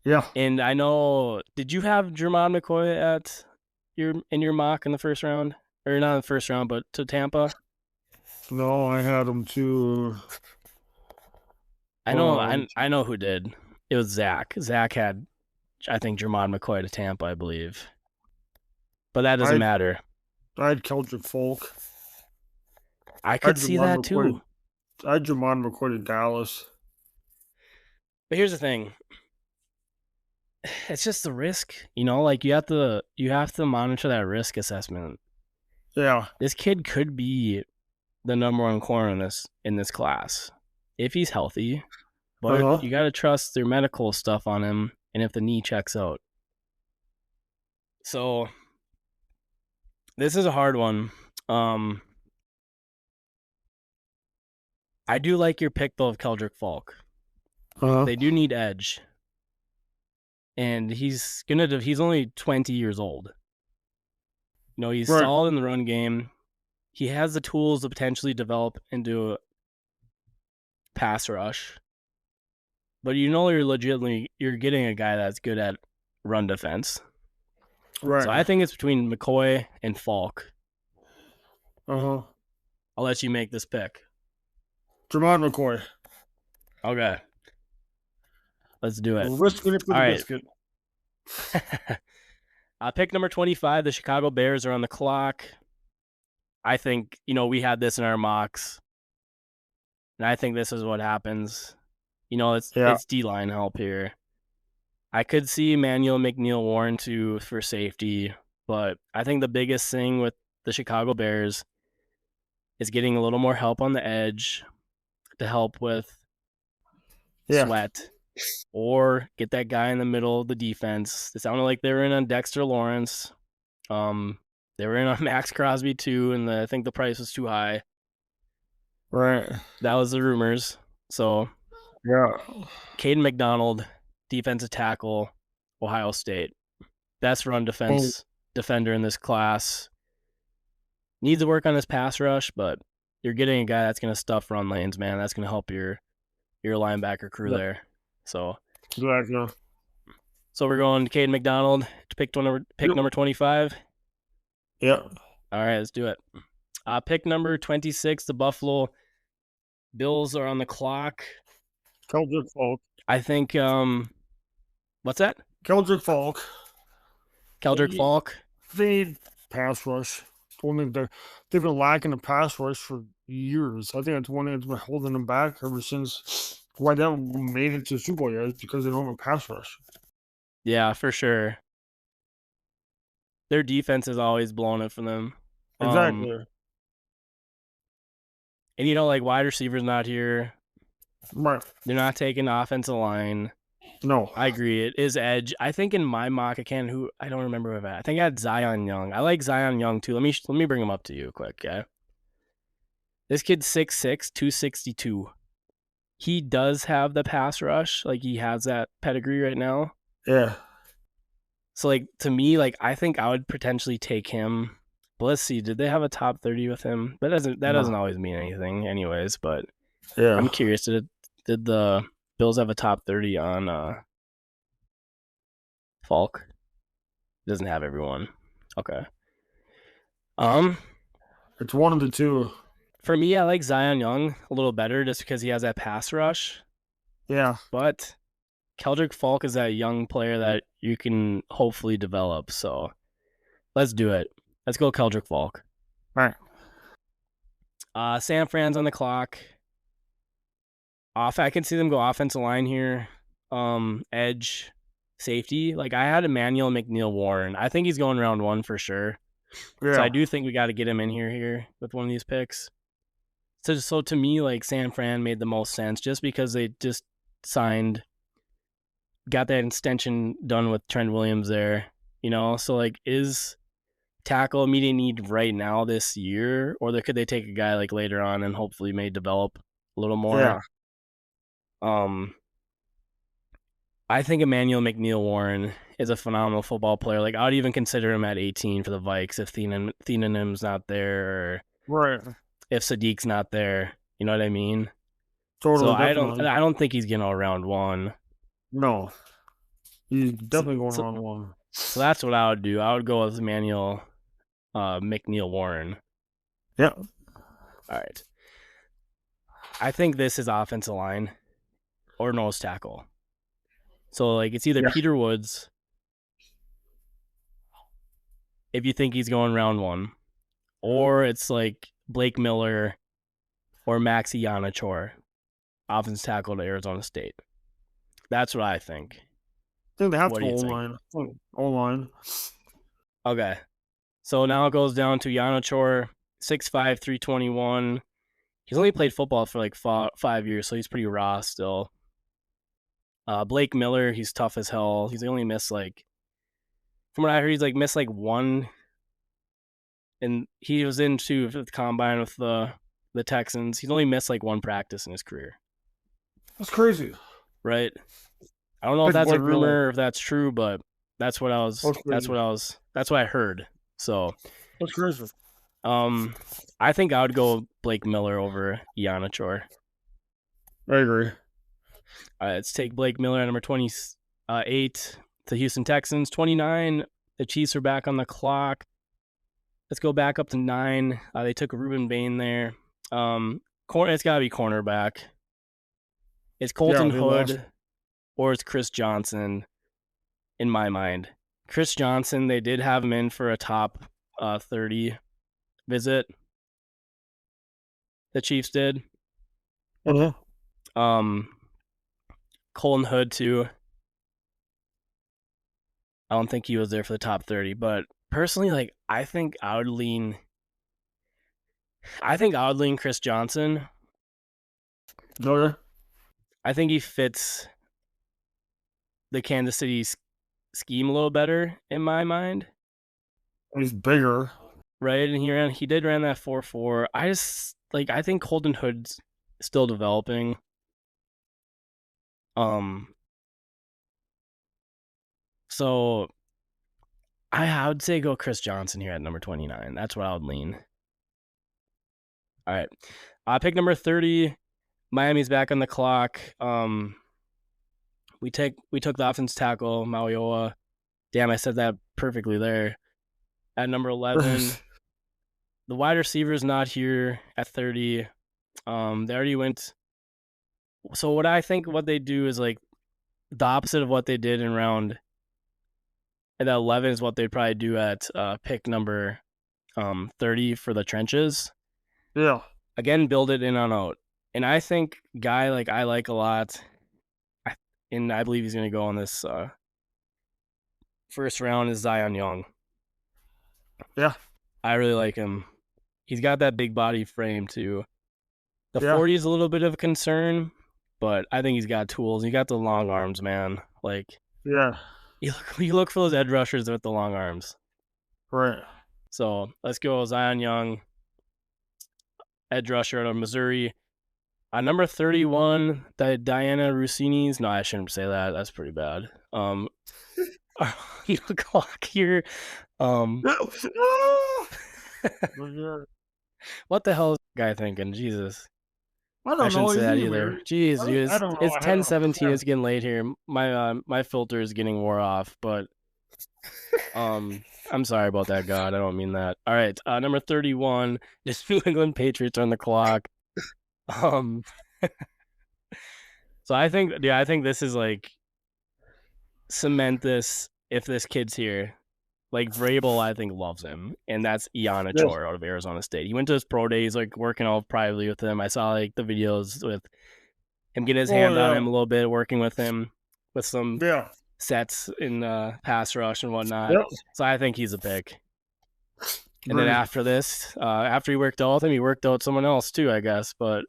Speaker 2: Yeah.
Speaker 1: And I know, did you have Jermon McCoy in your mock in the first round? Or not in the first round, but to Tampa?
Speaker 2: No, I had him to...
Speaker 1: I know who did. It was Zach. Zach had, I think, Jermon McCoy to Tampa, I believe. But that doesn't matter.
Speaker 2: I had Keldrick Folk.
Speaker 1: I could see that too.
Speaker 2: I had Jermon McCoy to Dallas.
Speaker 1: But here's the thing. It's just the risk, like, you have to monitor that risk assessment.
Speaker 2: Yeah.
Speaker 1: This kid could be the number one corner in this class if he's healthy. But you got to trust their medical stuff on him, and if the knee checks out. So this is a hard one. I do like your pick, though, of Keldrick Folk. They do need edge. And he's only 20 years old. He's solid in the run game. He has the tools to potentially develop into a pass rush. But you're getting a guy that's good at run defense.
Speaker 2: Right.
Speaker 1: So I think it's between McCoy and Falk.
Speaker 2: I'll
Speaker 1: let you make this pick.
Speaker 2: Jermon McCoy.
Speaker 1: Okay. Let's do it.
Speaker 2: Risking it for the biscuit.
Speaker 1: Pick number 25, the Chicago Bears are on the clock. I think, we had this in our mocks. And I think this is what happens. It's D-line help here. I could see Emmanuel McNeil-Warren too for safety, but I think the biggest thing with the Chicago Bears is getting a little more help on the edge to help with Sweat, or get that guy in the middle of the defense. It sounded like they were in on Dexter Lawrence. They were in on Max Crosby too, and I think the price was too high.
Speaker 2: Right.
Speaker 1: That was the rumors. So, Caden McDonald, defensive tackle, Ohio State. Best run defender in this class. Needs to work on his pass rush, but you're getting a guy that's going to stuff run lanes, man. That's going to help your linebacker crew there. So,
Speaker 2: exactly.
Speaker 1: So we're going to Caden McDonald to pick number 25.
Speaker 2: Yep.
Speaker 1: All right, let's do it. Pick number 26, the Buffalo Bills are on the clock.
Speaker 2: Keldrick Folk.
Speaker 1: I think, what's that?
Speaker 2: Keldrick Folk.
Speaker 1: Keldrick Folk.
Speaker 2: They need pass rush. They've been lacking a pass rush for years. I think that's one thing that's been holding them back ever since. Why they haven't made it to the Super Bowl yet is because they don't have a pass rush.
Speaker 1: Yeah, for sure. Their defense has always blown it for them.
Speaker 2: Exactly.
Speaker 1: And like, wide receivers not here.
Speaker 2: Right.
Speaker 1: They're not taking offensive line.
Speaker 2: No.
Speaker 1: I agree. It is edge. I think in my mock, I don't remember who I've had. I think I had Zion Young. I like Zion Young too. Let me bring him up to you quick, okay? This kid's 6'6", 262. He does have the pass rush. Like, he has that pedigree right now.
Speaker 2: Yeah.
Speaker 1: So like to me, like I think I would potentially take him. But let's see, did they have a top 30 with him? That doesn't
Speaker 2: No.
Speaker 1: always mean anything, anyways. But
Speaker 2: Yeah.
Speaker 1: I'm curious, did the Bills have a top 30 on Falk? Doesn't have everyone. Okay. Um,
Speaker 2: It's one of the two.
Speaker 1: for me, I like Zion Young a little better just because he has that pass rush.
Speaker 2: Yeah.
Speaker 1: But Keldrick Falk is that young player that you can hopefully develop. So let's do it. Let's go Keldrick Falk.
Speaker 2: All right.
Speaker 1: San Fran's on the clock. I can see them go offensive line here. Edge, safety. Like I had Emmanuel McNeil Warren. I think he's going round 1 for sure.
Speaker 2: Yeah.
Speaker 1: So I do think we got to get him in here with one of these picks. So to me, like San Fran made the most sense just because they just got that extension done with Trent Williams there. So like is tackle immediate need right now this year, or could they take a guy like later on and hopefully may develop a little more?
Speaker 2: Yeah.
Speaker 1: I think Emmanuel McNeil Warren is a phenomenal football player. Like I would even consider him at 18 for the Vikes if Theenanim's not there, or
Speaker 2: Right.
Speaker 1: if Sadiq's not there. You know what I mean?
Speaker 2: Totally.
Speaker 1: So I
Speaker 2: Definitely.
Speaker 1: don't think he's getting all round 1.
Speaker 2: No. He's definitely going
Speaker 1: So,
Speaker 2: round 1.
Speaker 1: so that's what I would do. I would go with Emmanuel McNeil Warren.
Speaker 2: Yeah.
Speaker 1: All right. I think this is offensive line or nose tackle. So like it's either Peter Woods if you think he's going round 1, or it's like Blake Miller or Maxi Ianachor, offensive tackle to Arizona State. That's what I think.
Speaker 2: I think they have
Speaker 1: What
Speaker 2: to
Speaker 1: do you think?
Speaker 2: O-line. O-line.
Speaker 1: Okay. So now it goes down to Ianachor, 6'5", 321. He's only played football for like 5 years, so he's pretty raw still. Blake Miller, he's tough as hell. He's only missed like, from what I heard, he's like missed like 1, and he was into the combine with the Texans. He's only missed like 1 practice in his career.
Speaker 2: That's crazy.
Speaker 1: Right? I don't know if that's a rumor or if that's true, but that's what I heard. So
Speaker 2: that's crazy.
Speaker 1: I think I would go Blake Miller over Ianachor.
Speaker 2: I agree.
Speaker 1: All right, let's take Blake Miller at number 28. The Houston Texans, 29. The Chiefs are back on the clock. Let's go back up to 9. They took Ruben Bain there. It's got to be cornerback. It's Colton Hood or it's Chris Johnson in my mind. Chris Johnson, they did have him in for a top 30 visit. The Chiefs did. Colton Hood too. I don't think he was there for the top 30, but personally, like I think I would lean Chris Johnson.
Speaker 2: Okay.
Speaker 1: I think he fits the Kansas City scheme a little better in my mind.
Speaker 2: He's bigger.
Speaker 1: Right, and he did run that 4.4. I think Colton Hood's still developing. So I would say go Chris Johnson here at number 29. That's what I would lean. All right. Pick number 30. Miami's back on the clock. We took the offense tackle, Mauioa. Damn, I said that perfectly there. At number 11. The wide receiver's not here at 30. They already went. So what they do is like the opposite of what they did in round. And that 11 is what they'd probably do at pick number 30 for the trenches.
Speaker 2: Yeah.
Speaker 1: Again, build it in on out. And I think guy like I like a lot, and I believe he's going to go on this first round is Zion Young.
Speaker 2: Yeah.
Speaker 1: I really like him. He's got that big body frame too. The 40 is a little bit of a concern, but I think he's got tools. He got the long arms, man. Like,
Speaker 2: yeah.
Speaker 1: You look for those edge rushers with the long arms.
Speaker 2: Right.
Speaker 1: So let's go Zion Young, edge rusher out of Missouri. Number 31, Diana Rossini's. No, I shouldn't say that. That's pretty bad. are on the clock here.
Speaker 2: Yeah.
Speaker 1: What the hell is that guy thinking? Jesus.
Speaker 2: I
Speaker 1: I
Speaker 2: don't
Speaker 1: shouldn't
Speaker 2: know.
Speaker 1: say
Speaker 2: He's
Speaker 1: that
Speaker 2: eating
Speaker 1: either.
Speaker 2: weird.
Speaker 1: Jeez, dude,
Speaker 2: I don't know.
Speaker 1: it's
Speaker 2: I had a
Speaker 1: 10:17.
Speaker 2: plan.
Speaker 1: It's getting late here. My filter is getting wore off, but I'm sorry about that, God. I don't mean that. All right, number 31, the New England Patriots are on the clock. Um, so I think, yeah, I think this is like cement this if this kid's here. Like Vrabel, I think loves him, and that's Iana
Speaker 2: Yes.
Speaker 1: Chor out of Arizona State. He went to his pro day. He's like working out privately with him. I saw like the videos with him getting his
Speaker 2: Oh
Speaker 1: hand on
Speaker 2: yeah.
Speaker 1: him a little bit, working with him with some
Speaker 2: Yeah.
Speaker 1: sets in pass rush and whatnot.
Speaker 2: Yep.
Speaker 1: So I think he's a pick. And then
Speaker 2: Great.
Speaker 1: after this, after he worked out with him, he worked out someone else too, I guess. But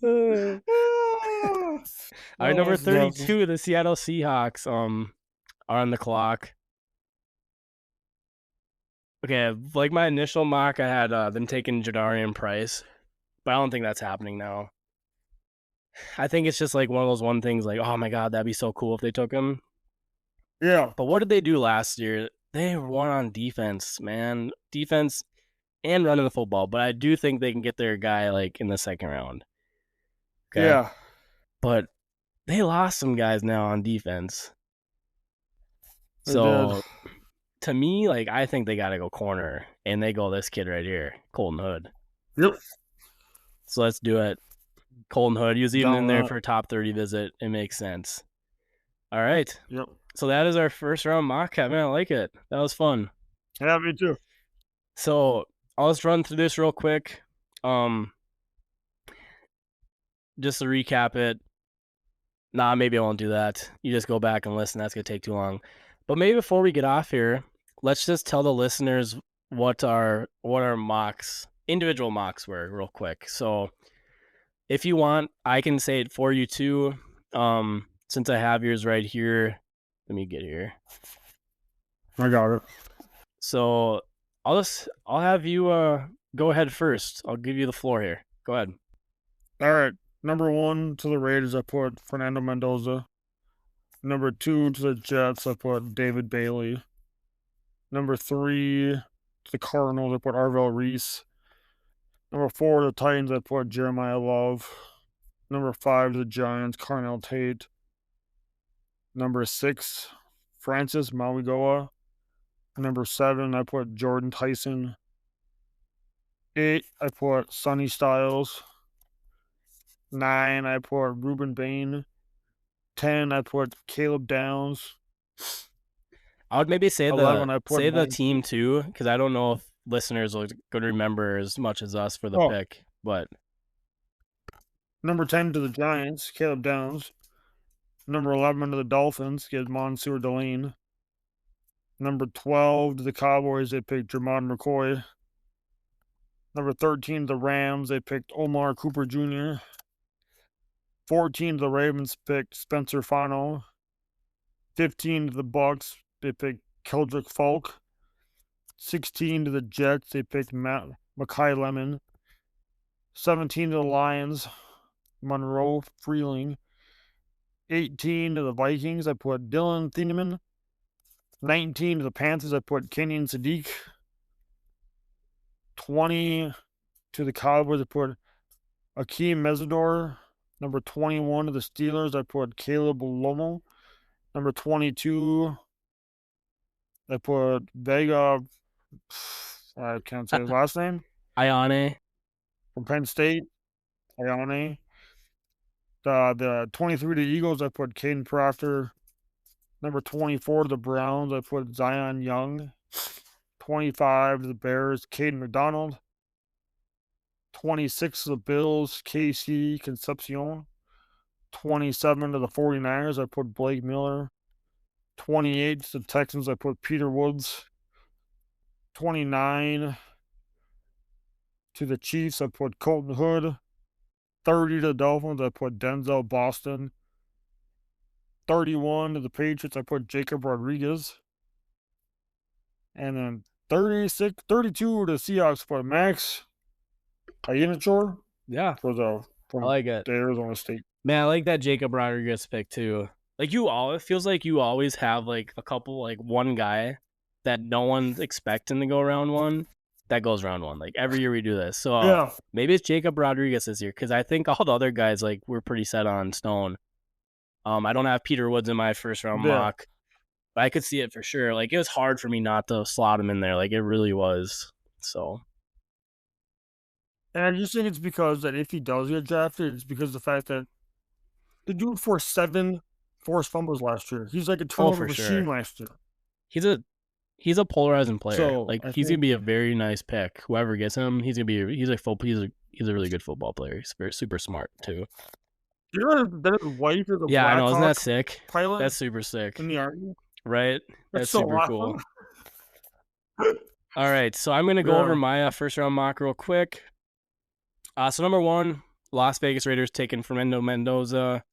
Speaker 1: all right, number
Speaker 2: Oh, that's awesome.
Speaker 1: 32, the Seattle Seahawks are on the clock. Okay, like my initial mock, I had them taking Jadarian Price, but I don't think that's happening now. I think it's just like one of those things like, oh my God, that'd be so cool if they took him.
Speaker 2: Yeah.
Speaker 1: But what did they do last year? They won on defense, man. Defense and running the football. But I do think they can get their guy like in the second round. Okay.
Speaker 2: Yeah.
Speaker 1: But they lost some guys now on defense.
Speaker 2: They
Speaker 1: So
Speaker 2: did.
Speaker 1: to me, like I think they gotta go corner. And they go this kid right here, Colton Hood.
Speaker 2: Yep.
Speaker 1: So let's do it. Colton Hood. He was even
Speaker 2: Down
Speaker 1: in there
Speaker 2: that.
Speaker 1: for a top 30 visit. It makes sense. All right.
Speaker 2: Yep.
Speaker 1: So that is our first round mock, Kevin. I like it. That was fun.
Speaker 2: Yeah, me too.
Speaker 1: So I'll just run through this real quick. Just to recap it. Nah, maybe I won't do that. You just go back and listen. That's gonna take too long. But maybe before we get off here, let's just tell the listeners what our mocks, individual mocks were, real quick. So if you want, I can say it for you too. Since I have yours right here, let me get here.
Speaker 2: I got it.
Speaker 1: So I'll have you go ahead first. I'll give you the floor here. Go ahead.
Speaker 2: All right. Number 1 to the Raiders, I put Fernando Mendoza. Number 2 to the Jets, I put David Bailey. Number 3 to the Cardinals, I put Arvell Reese. Number 4 to the Titans, I put Jeremiah Love. Number 5 to the Giants, Carnell Tate. Number 6, Francis Mauigoa. Number 7, I put Jordan Tyson. 8, I put Sonny Styles. 9, I put Ruben Bain. 10, I put Caleb Downs.
Speaker 1: I would maybe say
Speaker 2: 11, I put
Speaker 1: the
Speaker 2: Mike.
Speaker 1: team too, because I don't know if listeners are going to remember as much as us for the pick. But
Speaker 2: number 10 to the Giants, Caleb Downs. Number 11 to the Dolphins, get Mansour Delane. Number 12 to the Cowboys, they picked Jermon McCoy. Number 13 to the Rams, they picked Omar Cooper Jr. 14 to the Ravens picked Spencer Fano. 15 to the Bucks, they picked Keldrick Falk. 16 to the Jets, they picked Makai Lemon. 17 to the Lions, Monroe Freeling. 18 to the Vikings, I put Dylan Thieneman. 19 to the Panthers, I put Kenyon Sadiq. 20 to the Cowboys, I put Akeem Mesidor. Number 21 to the Steelers, I put Caleb Lomo. Number 22, I put Vega. I can't say his last name.
Speaker 1: Ione
Speaker 2: From Penn State. Ione. The 23 to the Eagles, I put Caden Proctor. Number 24 to the Browns, I put Zion Young. 25 to the Bears, Caden McDonald. 26 to the Bills, KC Concepcion. 27 to the 49ers, I put Blake Miller. 28 to the Texans, I put Peter Woods. 29 to the Chiefs, I put Colton Hood. 30 to the Dolphins, I put Denzel Boston. 31 to the Patriots, I put Jacob Rodriguez. And then 32 to the Seahawks, I put Max Ianachor.
Speaker 1: Yeah.
Speaker 2: For
Speaker 1: I like it.
Speaker 2: the Arizona State
Speaker 1: Man, I like that Jacob Rodriguez pick too. Like it feels like you always have like a couple, like one guy that no one's expecting to go round one that goes round one. Like every year we do this. So
Speaker 2: Yeah,
Speaker 1: maybe it's Jacob Rodriguez this year because I think all the other guys like we're pretty set on stone. I don't have Peter Woods in my first round
Speaker 2: yeah.
Speaker 1: mock, but I could see it for sure. Like it was hard for me not to slot him in there. Like it really was. So
Speaker 2: And I just think it's because that if he does get drafted, it's because of the fact that the dude forced 7 forced fumbles last year. He's like a
Speaker 1: oh
Speaker 2: turnover
Speaker 1: for
Speaker 2: machine
Speaker 1: sure.
Speaker 2: last year.
Speaker 1: He's a he's a polarizing player.
Speaker 2: So
Speaker 1: Like
Speaker 2: I
Speaker 1: he's gonna
Speaker 2: think
Speaker 1: be a very nice pick. Whoever gets him, he's a really good football player. He's very super smart too.
Speaker 2: you know that his wife is a
Speaker 1: Yeah, I know. Isn't that
Speaker 2: Blackhawk
Speaker 1: sick?
Speaker 2: pilot
Speaker 1: That's super sick,
Speaker 2: in the army.
Speaker 1: right?
Speaker 2: That's
Speaker 1: That's
Speaker 2: so
Speaker 1: super
Speaker 2: awesome.
Speaker 1: cool. All right, so I'm gonna go over
Speaker 2: Yeah.
Speaker 1: my first round mock real quick. So number one, Las Vegas Raiders taking Fernando Mendoza.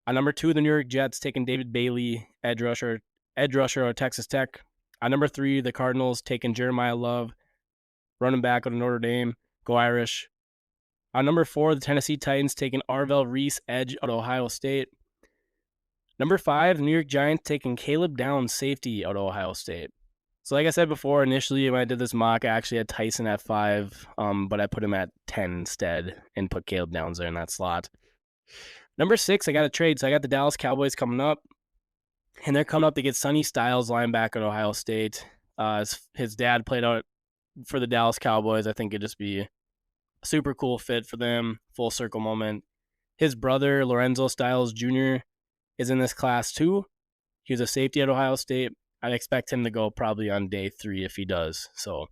Speaker 1: Number two, the New York Jets taking David Bailey, edge rusher of Texas Tech. Number three, the Cardinals taking Jeremiah Love, running back out of Notre Dame. Go Irish. Number four, the Tennessee Titans taking Arvell Reese, edge out of Ohio State. Number five, the New York Giants taking Caleb Downs, safety out of Ohio State. So like I said before, initially when I did this mock, I actually had Tyson at 5, but I put him at 10 instead and put Caleb Downs there in that slot. Number 6, I got a trade. So I got the Dallas Cowboys coming up, and they're coming up to get Sonny Styles, linebacker at Ohio State. His dad played out for the Dallas Cowboys. I think it'd just be a super cool fit for them, full circle moment. His brother, Lorenzo Styles Jr., is in this class too. He was a safety at Ohio State. I'd expect him to go probably on day 3 if he does. So,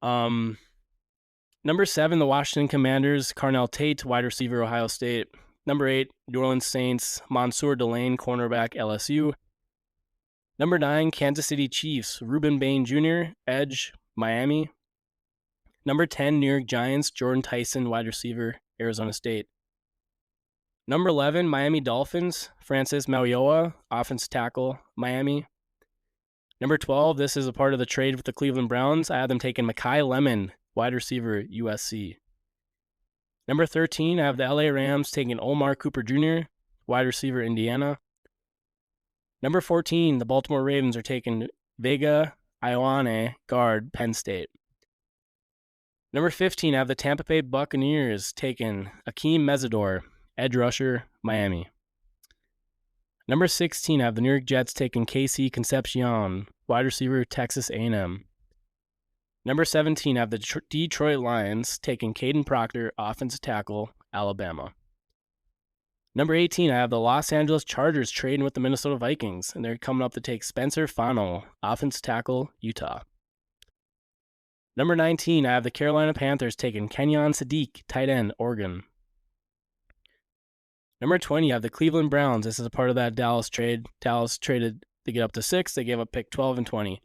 Speaker 1: number 7, the Washington Commanders, Carnell Tate, wide receiver, Ohio State. Number 8, New Orleans Saints, Mansour Delane, cornerback, LSU. Number 9, Kansas City Chiefs, Ruben Bain Jr., edge, Miami. Number 10, New York Giants, Jordan Tyson, wide receiver, Arizona State. Number 11, Miami Dolphins, Francis Mauigoa, offensive tackle, Miami. Number 12, this is a part of the trade with the Cleveland Browns. I had them taking Makai Lemon, wide receiver, USC. Number 13, I have the LA Rams taking Omar Cooper Jr., wide receiver, Indiana. Number 14, the Baltimore Ravens are taking Vega Ioane, guard, Penn State. Number 15, I have the Tampa Bay Buccaneers taking Akeem Mesidor, edge rusher, Miami. Number 16, I have the New York Jets taking Casey Concepcion, wide receiver, Texas A&M. Number 17, I have the Detroit Lions taking Caden Proctor, offensive tackle, Alabama. Number 18, I have the Los Angeles Chargers trading with the Minnesota Vikings, and they're coming up to take Spencer Fano, offensive tackle, Utah. Number 19, I have the Carolina Panthers taking Kenyon Sadiq, tight end, Oregon. Number 20, I have the Cleveland Browns. This is a part of that Dallas trade. Dallas traded to get up to 6. They gave up pick 12 and 20.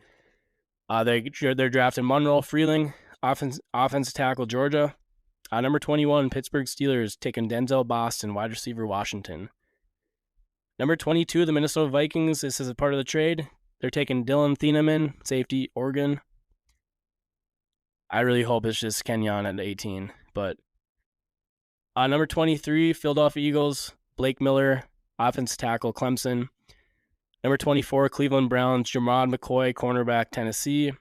Speaker 1: They're drafting Monroe Freeling, offensive tackle, Georgia. Number 21, Pittsburgh Steelers taking Denzel Boston, wide receiver, Washington. Number 22, the Minnesota Vikings. This is a part of the trade. They're taking Dylan Thieneman, safety, Oregon. I really hope it's just Kenyon at 18. But number 23, Philadelphia Eagles, Blake Miller, offensive tackle, Clemson. Number 24, Cleveland Browns, Jermod McCoy, cornerback, Tennessee.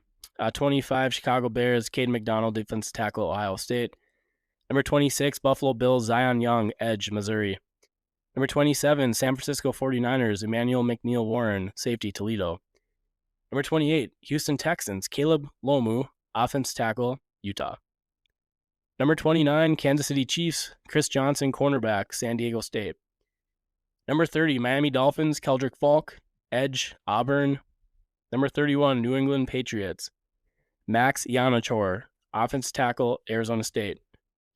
Speaker 1: 25, Chicago Bears, Caden McDonald, defensive tackle, Ohio State. Number 26, Buffalo Bills, Zion Young, edge, Missouri. Number 27, San Francisco 49ers, Emmanuel McNeil Warren, safety, Toledo. Number 28, Houston Texans, Caleb Lomu, offensive tackle, Utah. Number 29, Kansas City Chiefs, Chris Johnson, cornerback, San Diego State. Number 30, Miami Dolphins, Keldrick Falk, edge, Auburn. Number 31, New England Patriots, Max Ianachor, offensive tackle, Arizona State.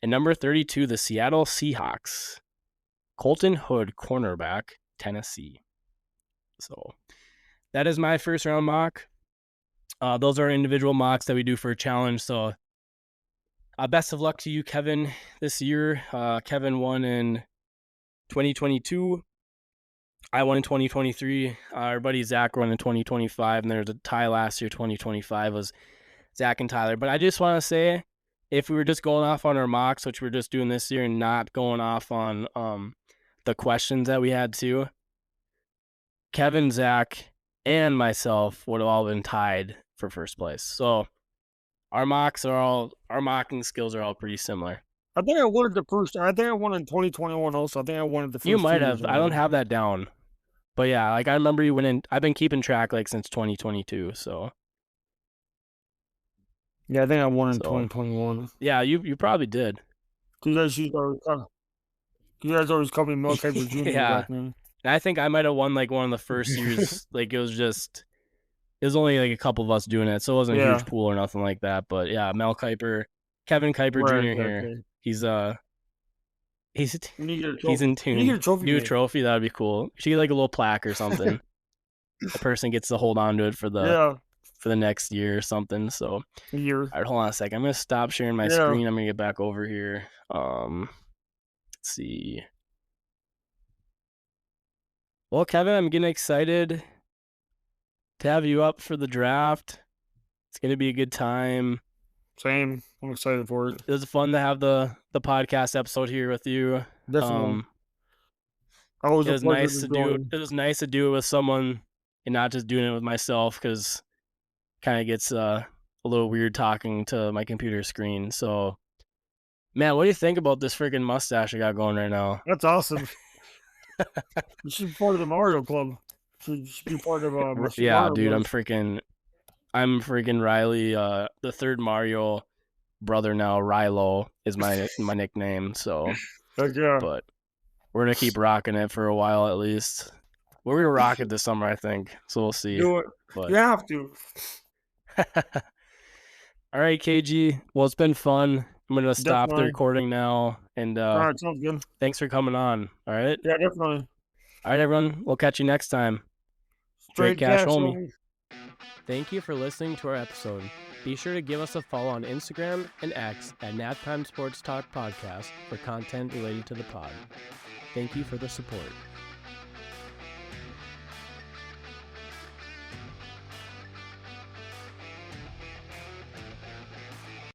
Speaker 1: And number 32, the Seattle Seahawks, Colton Hood, cornerback, Tennessee. So that is my first round mock. Those are individual mocks that we do for a challenge. So best of luck to you, Kevin, this year. Kevin won in 2022. I won in 2023. Our buddy Zach won in 2025. And there was a tie last year, 2025, was Zach and Tyler. But I just want to say, if we were just going off on our mocks, which we're just doing this year, and not going off on the questions that we had too, Kevin, Zach, and myself would have all been tied for first place. So our mocking skills are all pretty similar.
Speaker 2: I think I won it the first. I think I won in 2021 also. I think I won it the first.
Speaker 1: You might
Speaker 2: 2 years
Speaker 1: have. I don't have that down. But yeah, like I remember you winning. I've been keeping track like since 2022. So
Speaker 2: yeah, I think I won in 2021.
Speaker 1: Yeah, you probably did.
Speaker 2: You guys always called me Mel Kiper Jr.
Speaker 1: Yeah.
Speaker 2: back then.
Speaker 1: And I think I might have won like one of the first years. Like it was only like a couple of us doing it, so it wasn't a huge pool or nothing like that. But yeah, Mel Kiper, Kevin Kiper Jr. here. He's in tune.
Speaker 2: You get a trophy.
Speaker 1: New trophy, that'd be cool. She get like a little plaque or something. The person gets to hold on to it for the next year or something. So
Speaker 2: a year.
Speaker 1: All right, hold on a second. I'm gonna stop sharing my screen. I'm gonna get back over here. Let's see. Well, Kevin, I'm getting excited to have you up for the draft. It's gonna be a good time.
Speaker 2: Same. I'm excited for it.
Speaker 1: It was fun to have the podcast episode here with you.
Speaker 2: Definitely.
Speaker 1: It was nice to do. It was nice to do it with someone and not just doing it with myself, because kind of gets a little weird talking to my computer screen. So, man, what do you think about this freaking mustache I got going right now?
Speaker 2: That's awesome. You should be part of the Mario Club. You should be part of
Speaker 1: yeah,
Speaker 2: Mario
Speaker 1: dude.
Speaker 2: Bros.
Speaker 1: I'm freaking Riley. The third Mario brother now. Rilo is my nickname. So,
Speaker 2: Heck yeah.
Speaker 1: But we're gonna keep rocking it for a while at least. We're gonna rock it this summer, I think. So we'll see.
Speaker 2: Do it.
Speaker 1: But
Speaker 2: you have to.
Speaker 1: All right, KG. Well, it's been fun. I'm gonna stop the recording now. And
Speaker 2: all right, sounds good.
Speaker 1: Thanks for coming on. All right.
Speaker 2: Yeah, definitely.
Speaker 1: All right, everyone. We'll catch you next time.
Speaker 2: Straight cash, homie.
Speaker 1: Thank you for listening to our episode. Be sure to give us a follow on Instagram and X at Naptime Sports Talk Podcast for content related to the pod. Thank you for the support.